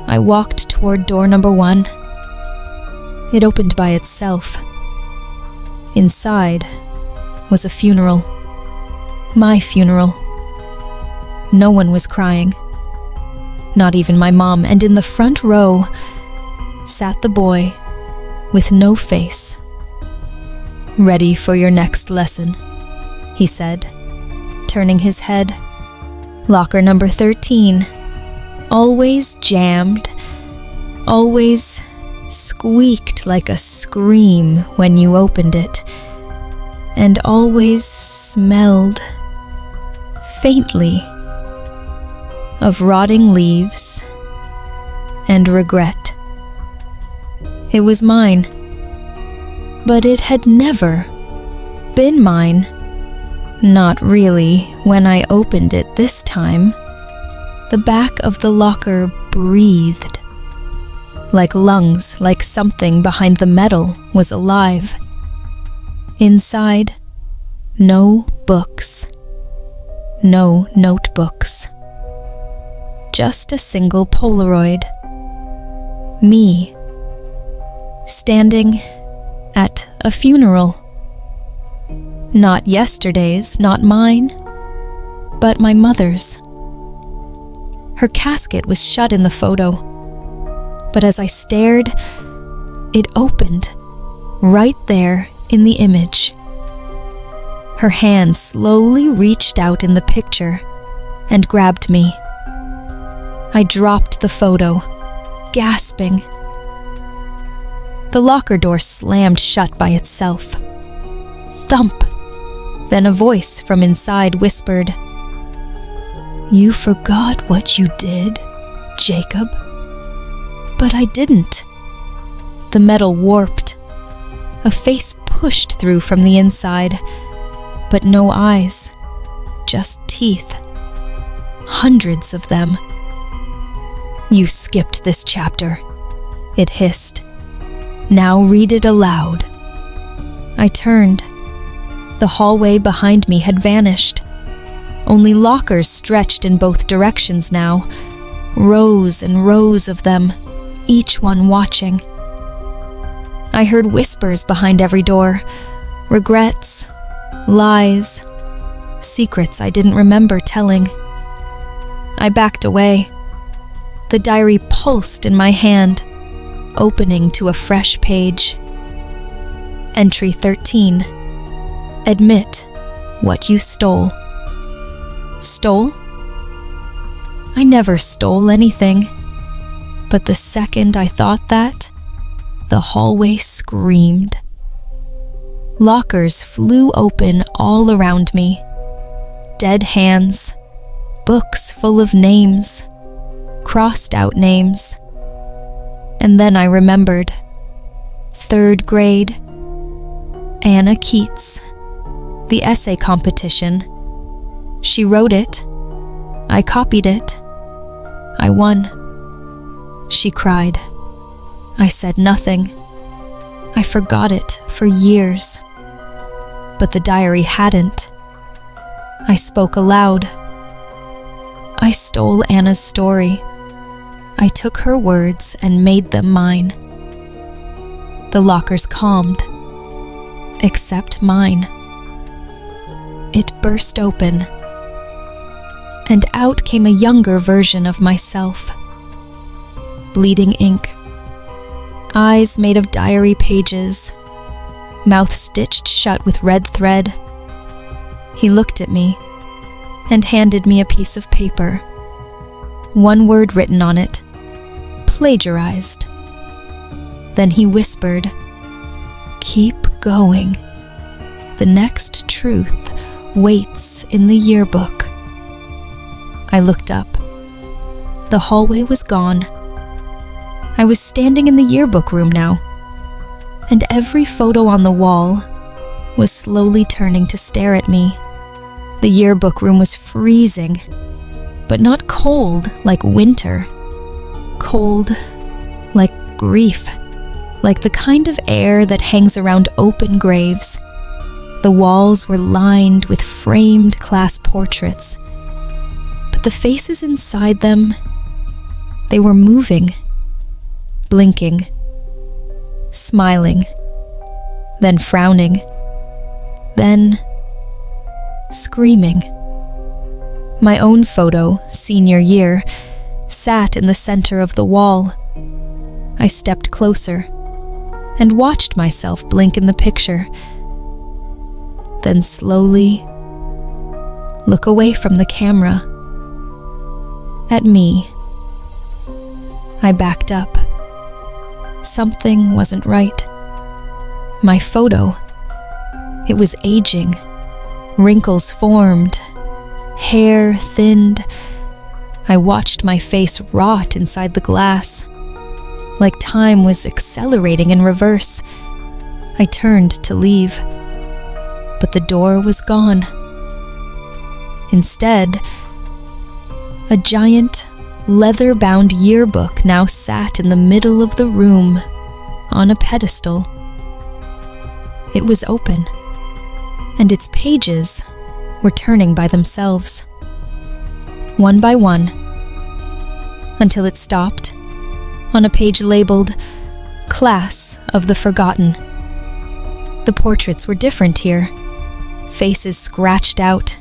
I walked toward door number 1. It opened by itself. Inside was a funeral. My funeral. No one was crying. Not even my mom, and in the front row sat the boy with no face. "Ready for your next lesson," he said, turning his head. "Locker number 13. Always jammed, always squeaked like a scream when you opened it, and always smelled, faintly, of rotting leaves and regret." It was mine, but it had never been mine. Not really when I opened it this time. The back of the locker breathed. Like lungs, like something behind the metal was alive. Inside, no books. No notebooks. Just a single Polaroid. Me. Standing at a funeral. Not yesterday's, not mine, but my mother's. Her casket was shut in the photo, but as I stared, it opened right there in the image. Her hand slowly reached out in the picture and grabbed me. I dropped the photo, gasping. The locker door slammed shut by itself. Thump! Then a voice from inside whispered, "You forgot what you did, Jacob." But I didn't. The metal warped. A face pushed through from the inside, but no eyes, just teeth. Hundreds of them. "You skipped this chapter," it hissed. "Now read it aloud." I turned. The hallway behind me had vanished. Only lockers stretched in both directions now, rows and rows of them, each one watching. I heard whispers behind every door, regrets, lies, secrets I didn't remember telling. I backed away. The diary pulsed in my hand, opening to a fresh page. Entry 13. Admit what you stole. Stole? I never stole anything. But the second I thought that, the hallway screamed. Lockers flew open all around me. Dead hands, books full of names, crossed out names. And then I remembered. 3rd grade, Anna Keats, the essay competition. She wrote it. I copied it. I won. She cried. I said nothing. I forgot it for years. But the diary hadn't. I spoke aloud. I stole Anna's story. I took her words and made them mine. The lockers calmed, except mine. It burst open, and out came a younger version of myself. Bleeding ink, eyes made of diary pages, mouth stitched shut with red thread. He looked at me and handed me a piece of paper. One word written on it, plagiarized. Then he whispered, "Keep going. The next truth waits in the yearbook." I looked up. The hallway was gone. I was standing in the yearbook room now, and every photo on the wall was slowly turning to stare at me. The yearbook room was freezing, but not cold like winter. Cold like grief, like the kind of air that hangs around open graves. The walls were lined with framed class portraits, but the faces inside them, they were moving, blinking, smiling, then frowning, then screaming. My own photo, senior year, sat in the center of the wall. I stepped closer and watched myself blink in the picture, then slowly look away from the camera at me. I backed up. Something wasn't right. My photo, it was aging. Wrinkles formed, hair thinned. I watched my face rot inside the glass, like time was accelerating in reverse. I turned to leave, but the door was gone. Instead, a giant, leather-bound yearbook now sat in the middle of the room, on a pedestal. It was open, and its pages were turning by themselves, one by one, until it stopped on a page labeled "Class of the Forgotten." The portraits were different here, faces scratched out,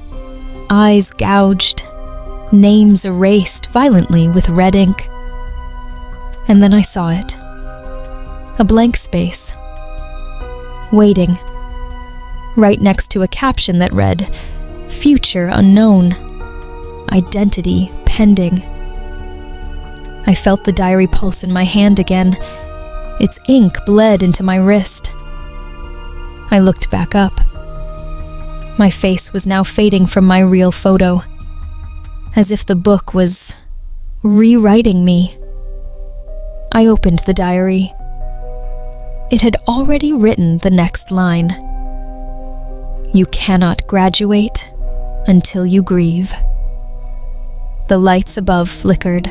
eyes gouged, names erased violently with red ink. And then I saw it. A blank space. Waiting. Right next to a caption that read, "Future unknown. Identity pending." I felt the diary pulse in my hand again. Its ink bled into my wrist. I looked back up. My face was now fading from my real photo, as if the book was rewriting me. I opened the diary. It had already written the next line. "You cannot graduate until you grieve." The lights above flickered.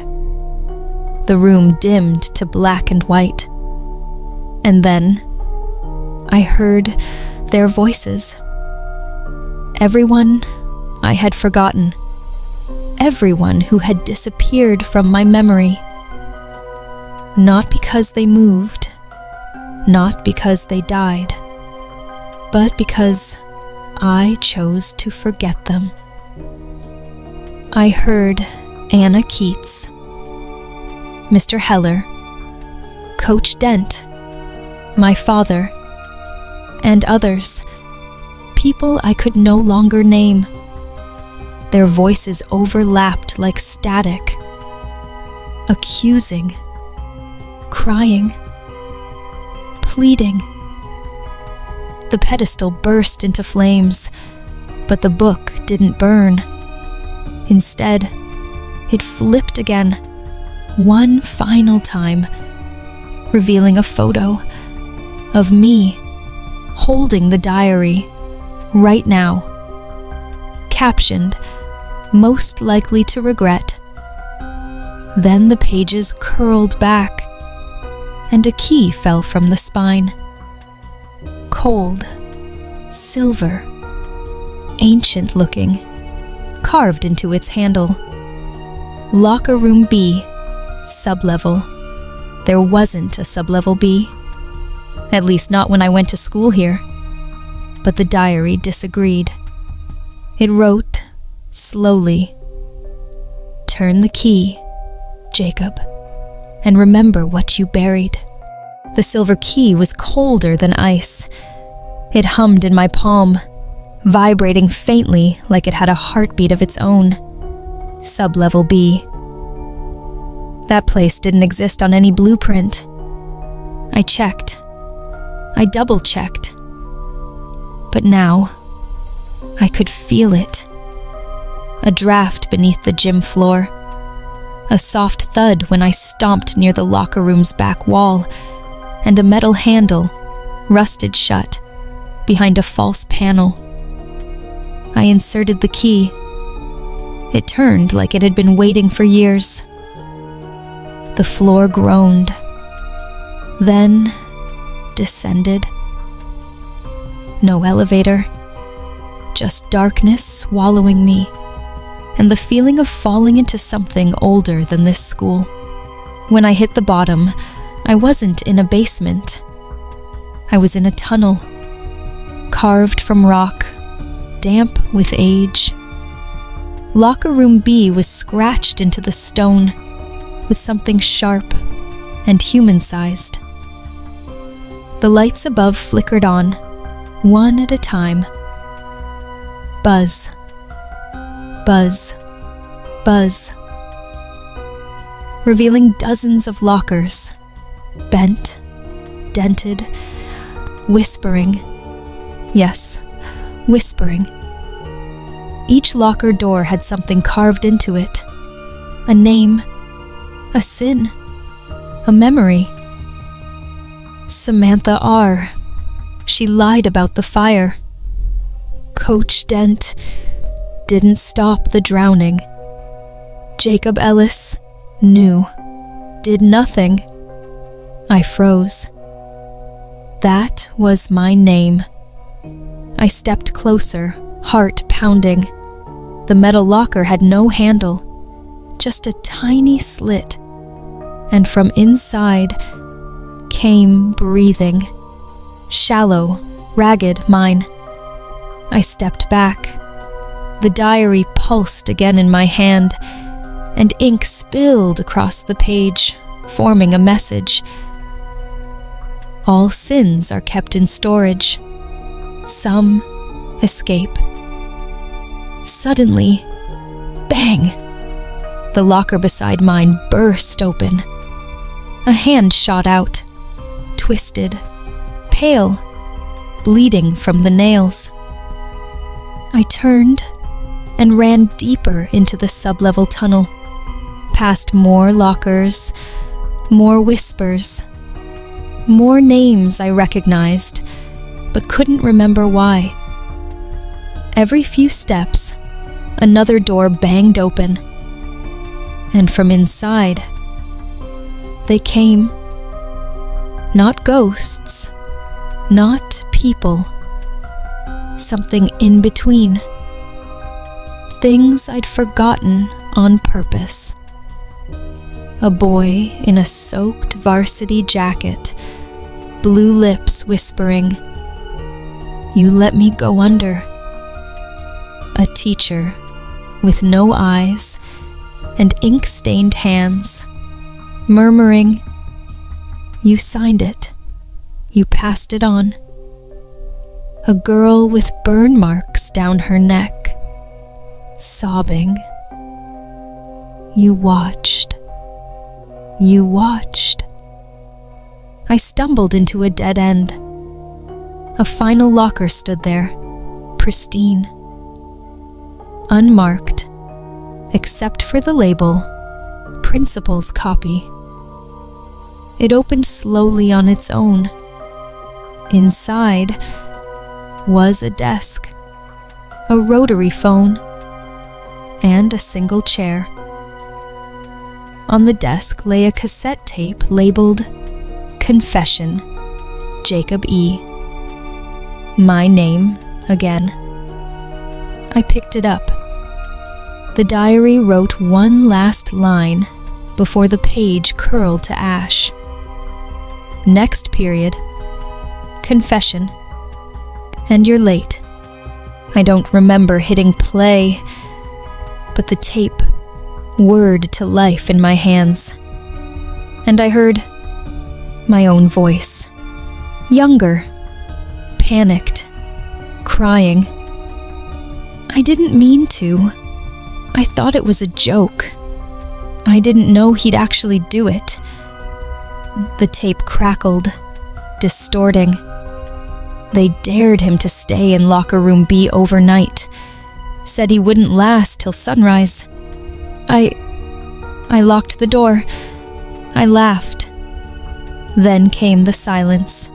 The room dimmed to black and white. And then I heard their voices. Everyone I had forgotten. Everyone who had disappeared from my memory. Not because they moved, not because they died, but because I chose to forget them. I heard Anna Keats, Mr. Heller, Coach Dent, my father, and others, people I could no longer name. Their voices overlapped like static, accusing, crying, pleading. The pedestal burst into flames, but the book didn't burn. Instead, it flipped again, one final time, revealing a photo of me holding the diary right now, captioned, "Most likely to regret." Then the pages curled back, and a key fell from the spine. Cold, silver, ancient-looking, carved into its handle. Locker room B, sublevel. There wasn't a sublevel B. At least not when I went to school here. But the diary disagreed. It wrote, slowly, "Turn the key, Jacob, and remember what you buried." The silver key was colder than ice. It hummed in my palm, vibrating faintly like it had a heartbeat of its own. Sublevel B. That place didn't exist on any blueprint. I checked. I double-checked. But now, I could feel it. A draft beneath the gym floor. A soft thud when I stomped near the locker room's back wall, and a metal handle, rusted shut, behind a false panel. I inserted the key. It turned like it had been waiting for years. The floor groaned, then descended. No elevator, just darkness swallowing me, and the feeling of falling into something older than this school. When I hit the bottom, I wasn't in a basement. I was in a tunnel, carved from rock, damp with age. Locker room B was scratched into the stone with something sharp and human-sized. The lights above flickered on, one at a time. Buzz, buzz, buzz. Revealing dozens of lockers, bent, dented, whispering. Yes, whispering. Each locker door had something carved into it. A name, a sin, a memory. Samantha R. She lied about the fire. Coach Dent didn't stop the drowning. Jacob Ellis knew, did nothing. I froze. That was my name. I stepped closer, heart pounding. The metal locker had no handle, just a tiny slit, and from inside came breathing. Shallow, ragged mine. I stepped back. The diary pulsed again in my hand, and ink spilled across the page, forming a message. All sins are kept in storage. Some escape. Suddenly, bang! The locker beside mine burst open. A hand shot out, twisted, pale, bleeding from the nails. I turned and ran deeper into the sublevel tunnel, past more lockers, more whispers, more names I recognized, but couldn't remember why. Every few steps, another door banged open, and from inside, they came. Not ghosts, not people. Something in between. Things I'd forgotten on purpose. A boy in a soaked varsity jacket, blue lips whispering, "You let me go under." A teacher with no eyes and ink-stained hands, murmuring, "You signed it. You passed it on." A girl with burn marks down her neck, sobbing. "You watched. You watched." I stumbled into a dead end. A final locker stood there, pristine. Unmarked, except for the label, Principal's copy. It opened slowly on its own. Inside was a desk, a rotary phone, and a single chair. On the desk lay a cassette tape labeled Confession, Jacob E. My name again. I picked it up. The diary wrote one last line before the page curled to ash. Next period. Confession. And you're late. I don't remember hitting play, but the tape whirred to life in my hands. And I heard my own voice. Younger. Panicked. Crying. I didn't mean to. I thought it was a joke. I didn't know he'd actually do it. The tape crackled, distorting. They dared him to stay in locker room B overnight. Said he wouldn't last till sunrise. I locked the door. I laughed. Then came the silence.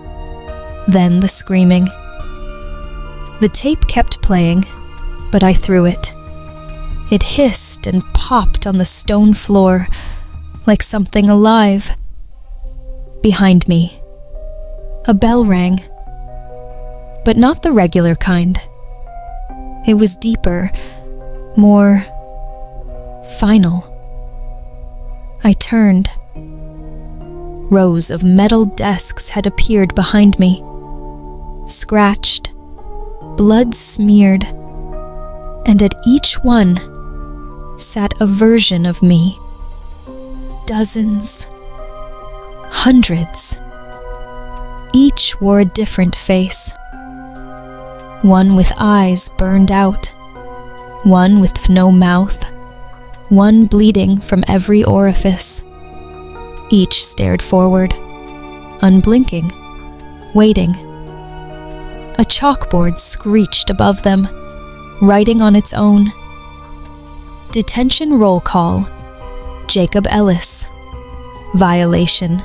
Then the screaming. The tape kept playing, but I threw it. It hissed and popped on the stone floor like something alive. Behind me, a bell rang, but not the regular kind. It was deeper, more final. I turned. Rows of metal desks had appeared behind me, scratched, blood-smeared, and at each one sat a version of me. Dozens, hundreds. Each wore a different face. One with eyes burned out, one with no mouth, one bleeding from every orifice. Each stared forward, unblinking, waiting. A chalkboard screeched above them, writing on its own. Detention roll call. Jacob Ellis. Violation.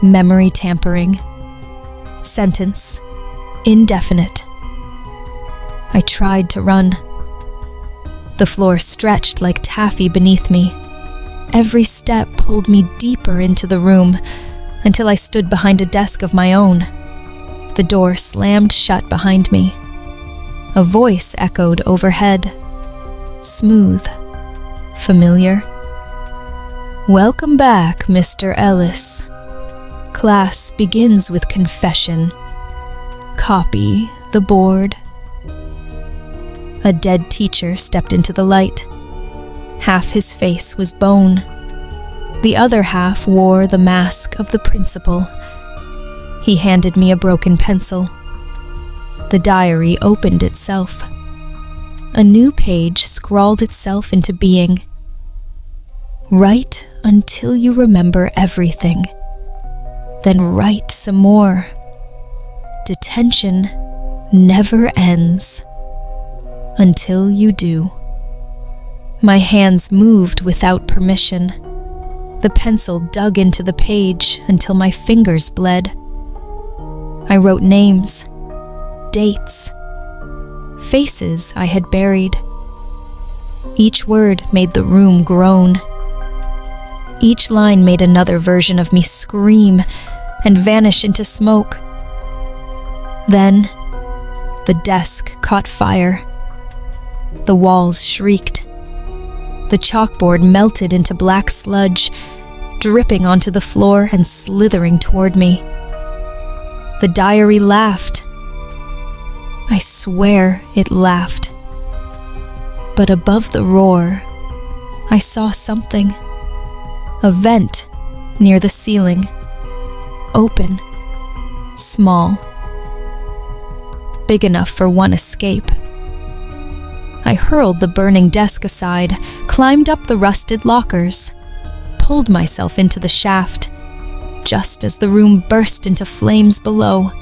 Memory tampering. Sentence. Indefinite. I tried to run. The floor stretched like taffy beneath me. Every step pulled me deeper into the room until I stood behind a desk of my own. The door slammed shut behind me. A voice echoed overhead. Smooth. Familiar. "Welcome back, Mr. Ellis. Class begins with confession. Copy the board." A dead teacher stepped into the light. Half his face was bone. The other half wore the mask of the principal. He handed me a broken pencil. The diary opened itself. A new page scrawled itself into being. Write until you remember everything. Then write some more. Detention never ends. Until you do. My hands moved without permission. The pencil dug into the page until my fingers bled. I wrote names, dates, faces I had buried. Each word made the room groan. Each line made another version of me scream and vanish into smoke. Then, the desk caught fire. The walls shrieked. The chalkboard melted into black sludge, dripping onto the floor and slithering toward me. The diary laughed. I swear it laughed. But above the roar, I saw something. A vent near the ceiling. Open. Small. Big enough for one escape. I hurled the burning desk aside, climbed up the rusted lockers, pulled myself into the shaft, just as the room burst into flames below.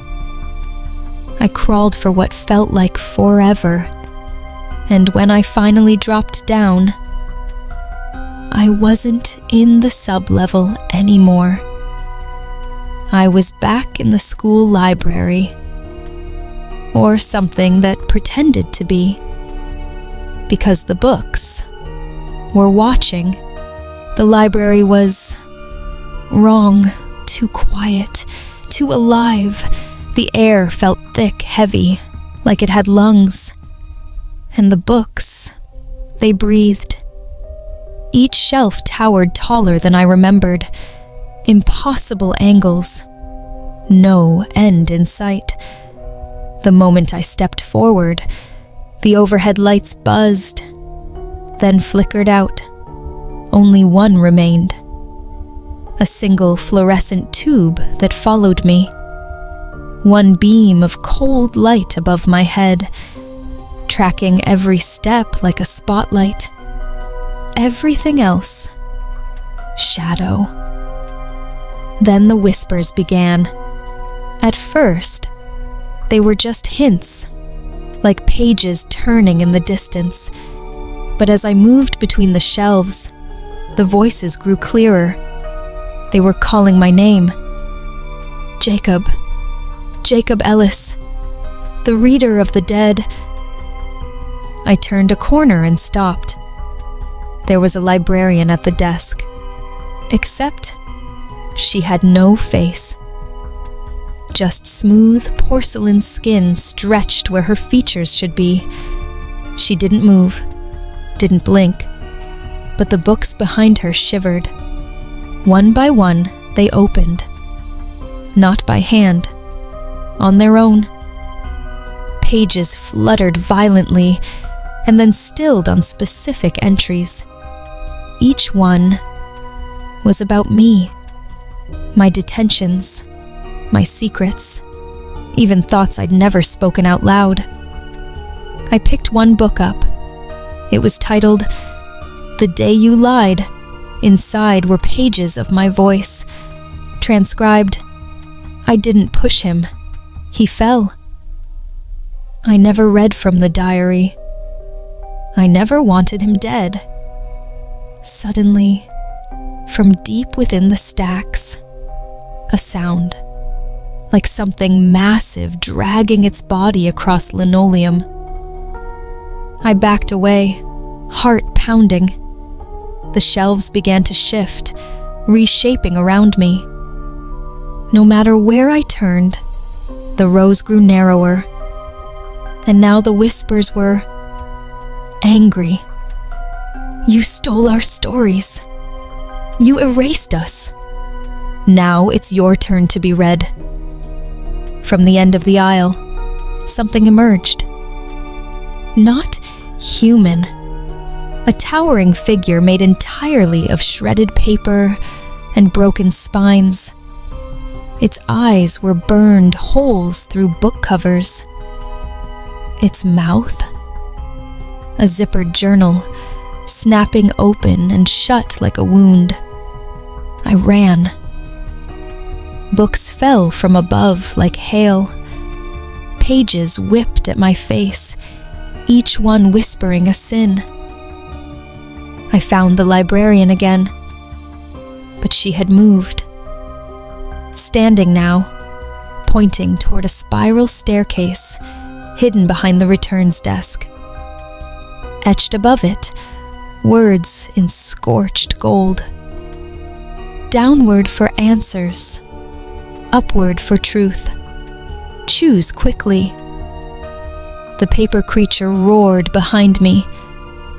I crawled for what felt like forever, and when I finally dropped down, I wasn't in the sub-level anymore. I was back in the school library, or something that pretended to be. Because the books were watching. The library was wrong, too quiet, too alive. The air felt thick, heavy, like it had lungs. And the books, they breathed. Each shelf towered taller than I remembered. Impossible angles. No end in sight. The moment I stepped forward, the overhead lights buzzed, then flickered out. Only one remained. A single fluorescent tube that followed me. One beam of cold light above my head, tracking every step like a spotlight. Everything else, shadow. Then the whispers began. At first, they were just hints, like pages turning in the distance. But as I moved between the shelves, the voices grew clearer. They were calling my name. Jacob. Jacob Ellis. The reader of the dead. I turned a corner and stopped. There was a librarian at the desk. Except, she had no face. Just smooth porcelain skin stretched where her features should be. She didn't move, didn't blink, but the books behind her shivered. One by one, they opened. Not by hand, on their own. Pages fluttered violently, and then stilled on specific entries. Each one was about me, my detentions, my secrets, even thoughts I'd never spoken out loud. I picked one book up. It was titled, "The Day You Lied." Inside were pages of my voice. Transcribed, "I didn't push him. He fell." I never read from the diary. I never wanted him dead. Suddenly, from deep within the stacks, a sound. Like something massive dragging its body across linoleum. I backed away, heart pounding. The shelves began to shift, reshaping around me. No matter where I turned, the rows grew narrower. And now the whispers were angry. "You stole our stories. You erased us. Now it's your turn to be read." From the end of the aisle, something emerged. Not human. A towering figure made entirely of shredded paper and broken spines. Its eyes were burned holes through book covers. Its mouth? A zippered journal, snapping open and shut like a wound. I ran. Books fell from above like hail. Pages whipped at my face, each one whispering a sin. I found the librarian again, but she had moved. Standing now, pointing toward a spiral staircase hidden behind the returns desk. Etched above it, words in scorched gold. Downward for answers, upward for truth. Choose quickly. The paper creature roared behind me.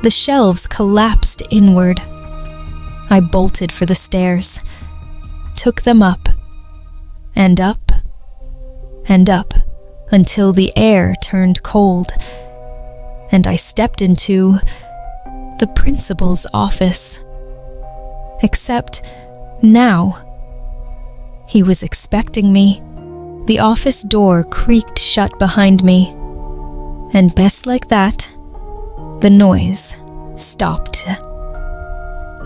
The shelves collapsed inward. I bolted for the stairs, took them up, and up, and up, until the air turned cold, and I stepped into the principal's office. Except now, he was expecting me. The office door creaked shut behind me, and best like that, the noise stopped.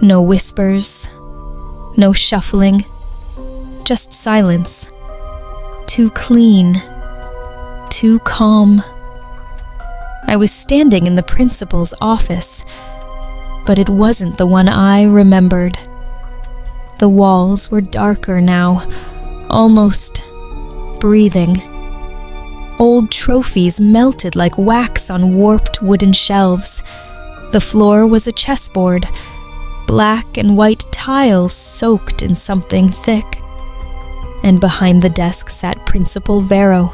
No whispers, no shuffling, just silence. Too clean, too calm. I was standing in the principal's office, but it wasn't the one I remembered. The walls were darker now, almost breathing. Old trophies melted like wax on warped wooden shelves. The floor was a chessboard, black and white tiles soaked in something thick. And behind the desk sat Principal Vero.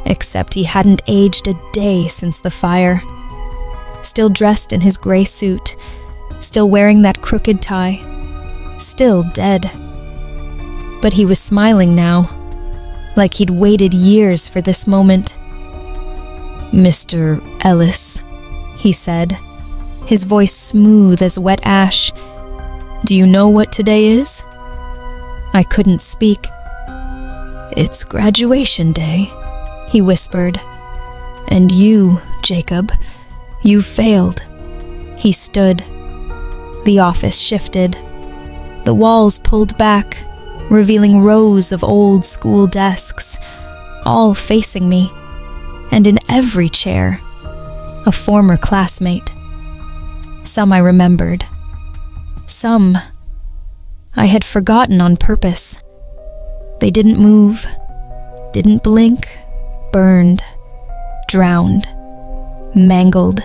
Except he hadn't aged a day since the fire. Still dressed in his gray suit, still wearing that crooked tie, still dead. But he was smiling now, like he'd waited years for this moment. "Mr. Ellis," he said, his voice smooth as wet ash. "Do you know what today is?" I couldn't speak. "It's graduation day," he whispered. "And you, Jacob, you failed." He stood. The office shifted. The walls pulled back, revealing rows of old school desks, all facing me, and in every chair, a former classmate. Some I remembered. Some I had forgotten on purpose. They didn't move, didn't blink, burned, drowned, mangled,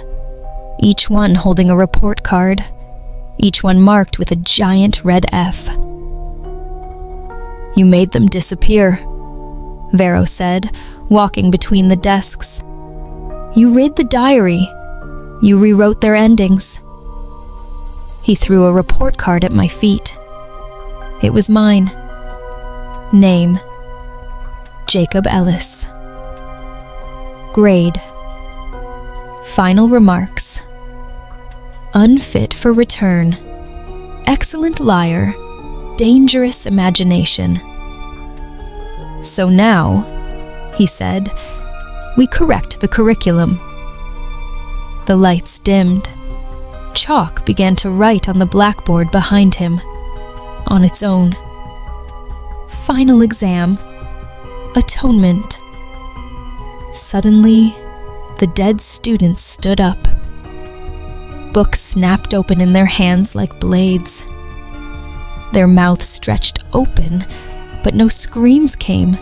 each one holding a report card, each one marked with a giant red F. "You made them disappear," Vero said, walking between the desks. "You read the diary. You rewrote their endings." He threw a report card at my feet. It was mine. Name: Jacob Ellis. Grade: Final remarks: unfit for return, excellent liar, dangerous imagination. "So now," he said, "we correct the curriculum." The lights dimmed. Chalk began to write on the blackboard behind him, on its own. Final exam. Atonement. Suddenly, the dead students stood up. Books snapped open in their hands like blades. Their mouths stretched open, but no screams came.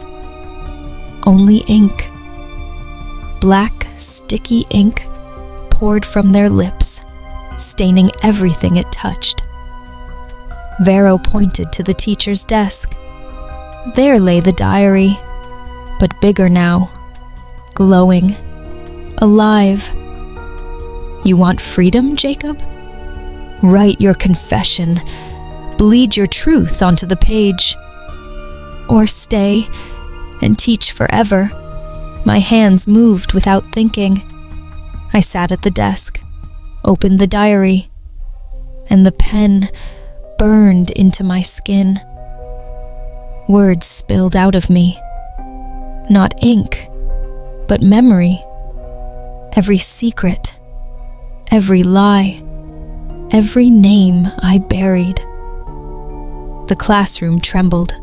Only ink. Black, sticky ink poured from their lips, staining everything it touched. Vero pointed to the teacher's desk. There lay the diary, but bigger now, glowing, alive. "You want freedom, Jacob? Write your confession, bleed your truth onto the page. Or stay and teach forever." My hands moved without thinking. I sat at the desk, opened the diary, and the pen burned into my skin. Words spilled out of me. Not ink, but memory. Every secret, every lie, every name I buried. The classroom trembled.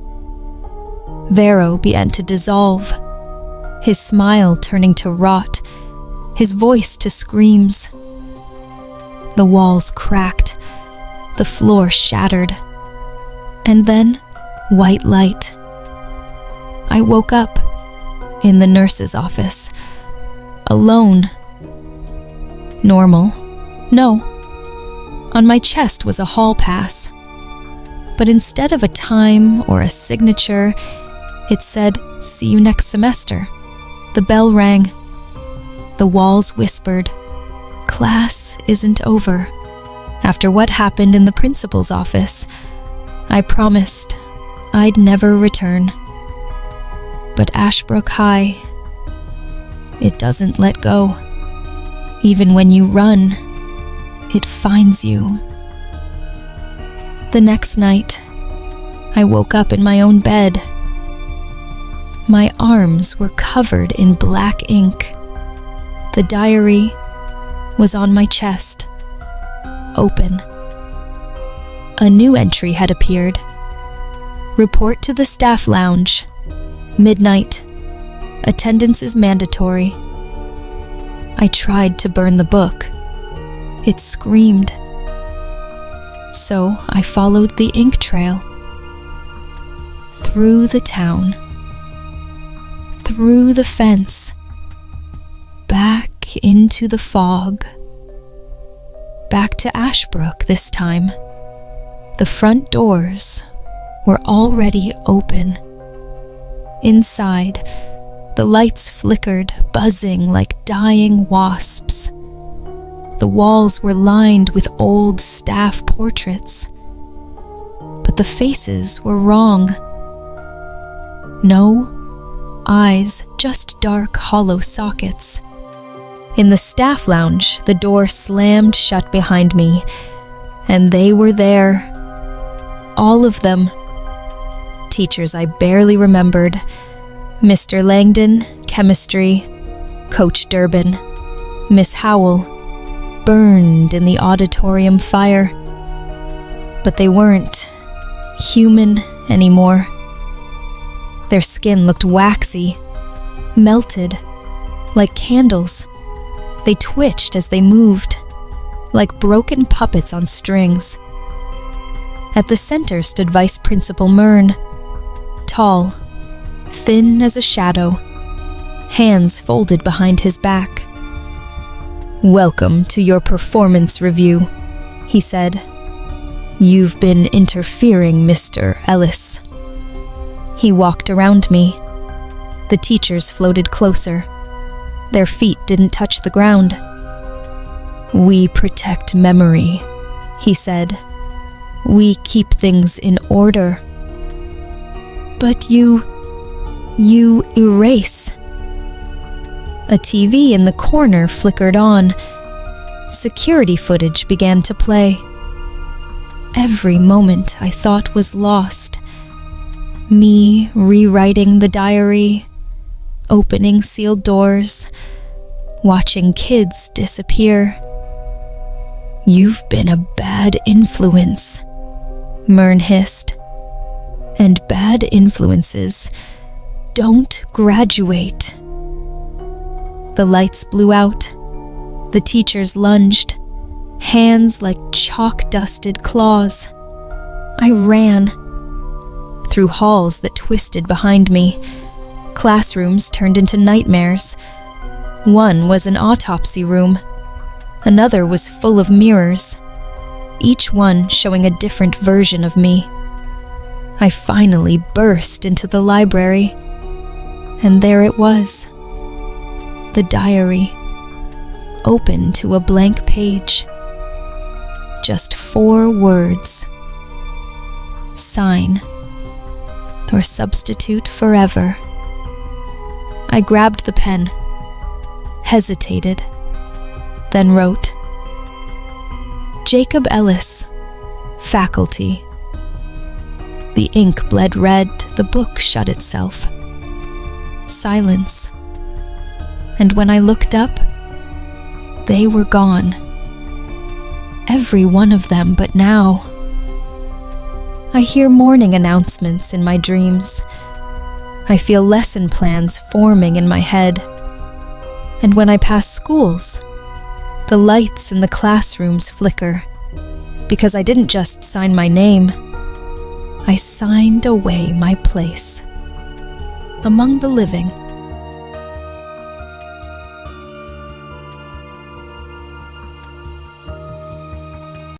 Vero began to dissolve, his smile turning to rot, his voice to screams. The walls cracked, the floor shattered, and then white light. I woke up in the nurse's office, alone. Normal. No. On my chest was a hall pass. But instead of a time or a signature, it said, "See you next semester." The bell rang. The walls whispered, "Class isn't over." After what happened in the principal's office, I promised I'd never return. But Ashbrook High, it doesn't let go. Even when you run, it finds you. The next night, I woke up in my own bed. My arms were covered in black ink. The diary was on my chest, open. A new entry had appeared. Report to the staff lounge. Midnight. Attendance is mandatory. I tried to burn the book. It screamed. So I followed the ink trail. Through the town. Through the fence. Back into the fog. Back to Ashbrook this time. The front doors were already open. Inside, the lights flickered, buzzing like dying wasps. The walls were lined with old staff portraits. But the faces were wrong. No eyes, just dark, hollow sockets. In the staff lounge, the door slammed shut behind me, and they were there. All of them. Teachers I barely remembered. Mr. Langdon, chemistry. Coach Durbin. Miss Howell, burned in the auditorium fire. But they weren't human anymore. Their skin looked waxy, melted, like candles. They twitched as they moved, like broken puppets on strings. At the center stood Vice Principal Mern, tall, thin as a shadow, hands folded behind his back. "Welcome to your performance review," he said. "You've been interfering, Mr. Ellis." He walked around me. The teachers floated closer. Their feet didn't touch the ground. "We protect memory," he said. "We keep things in order." "But you erase." A TV in the corner flickered on. Security footage began to play. Every moment I thought was lost. Me rewriting the diary, opening sealed doors, watching kids disappear. "You've been a bad influence," Mern hissed. "And bad influences don't graduate." The lights blew out. The teachers lunged, hands like chalk-dusted claws. I ran. Through halls that twisted behind me. Classrooms turned into nightmares. One was an autopsy room. Another was full of mirrors, each one showing a different version of me. I finally burst into the library, and there it was. The diary, open to a blank page. Just 4 words. Sign, or substitute forever. I grabbed the pen, hesitated, then wrote, Jacob Ellis, faculty. The ink bled red, the book shut itself. Silence. And when I looked up, they were gone. Every one of them, but now I hear morning announcements in my dreams. I feel lesson plans forming in my head. And when I pass schools, the lights in the classrooms flicker, because I didn't just sign my name, I signed away my place among the living.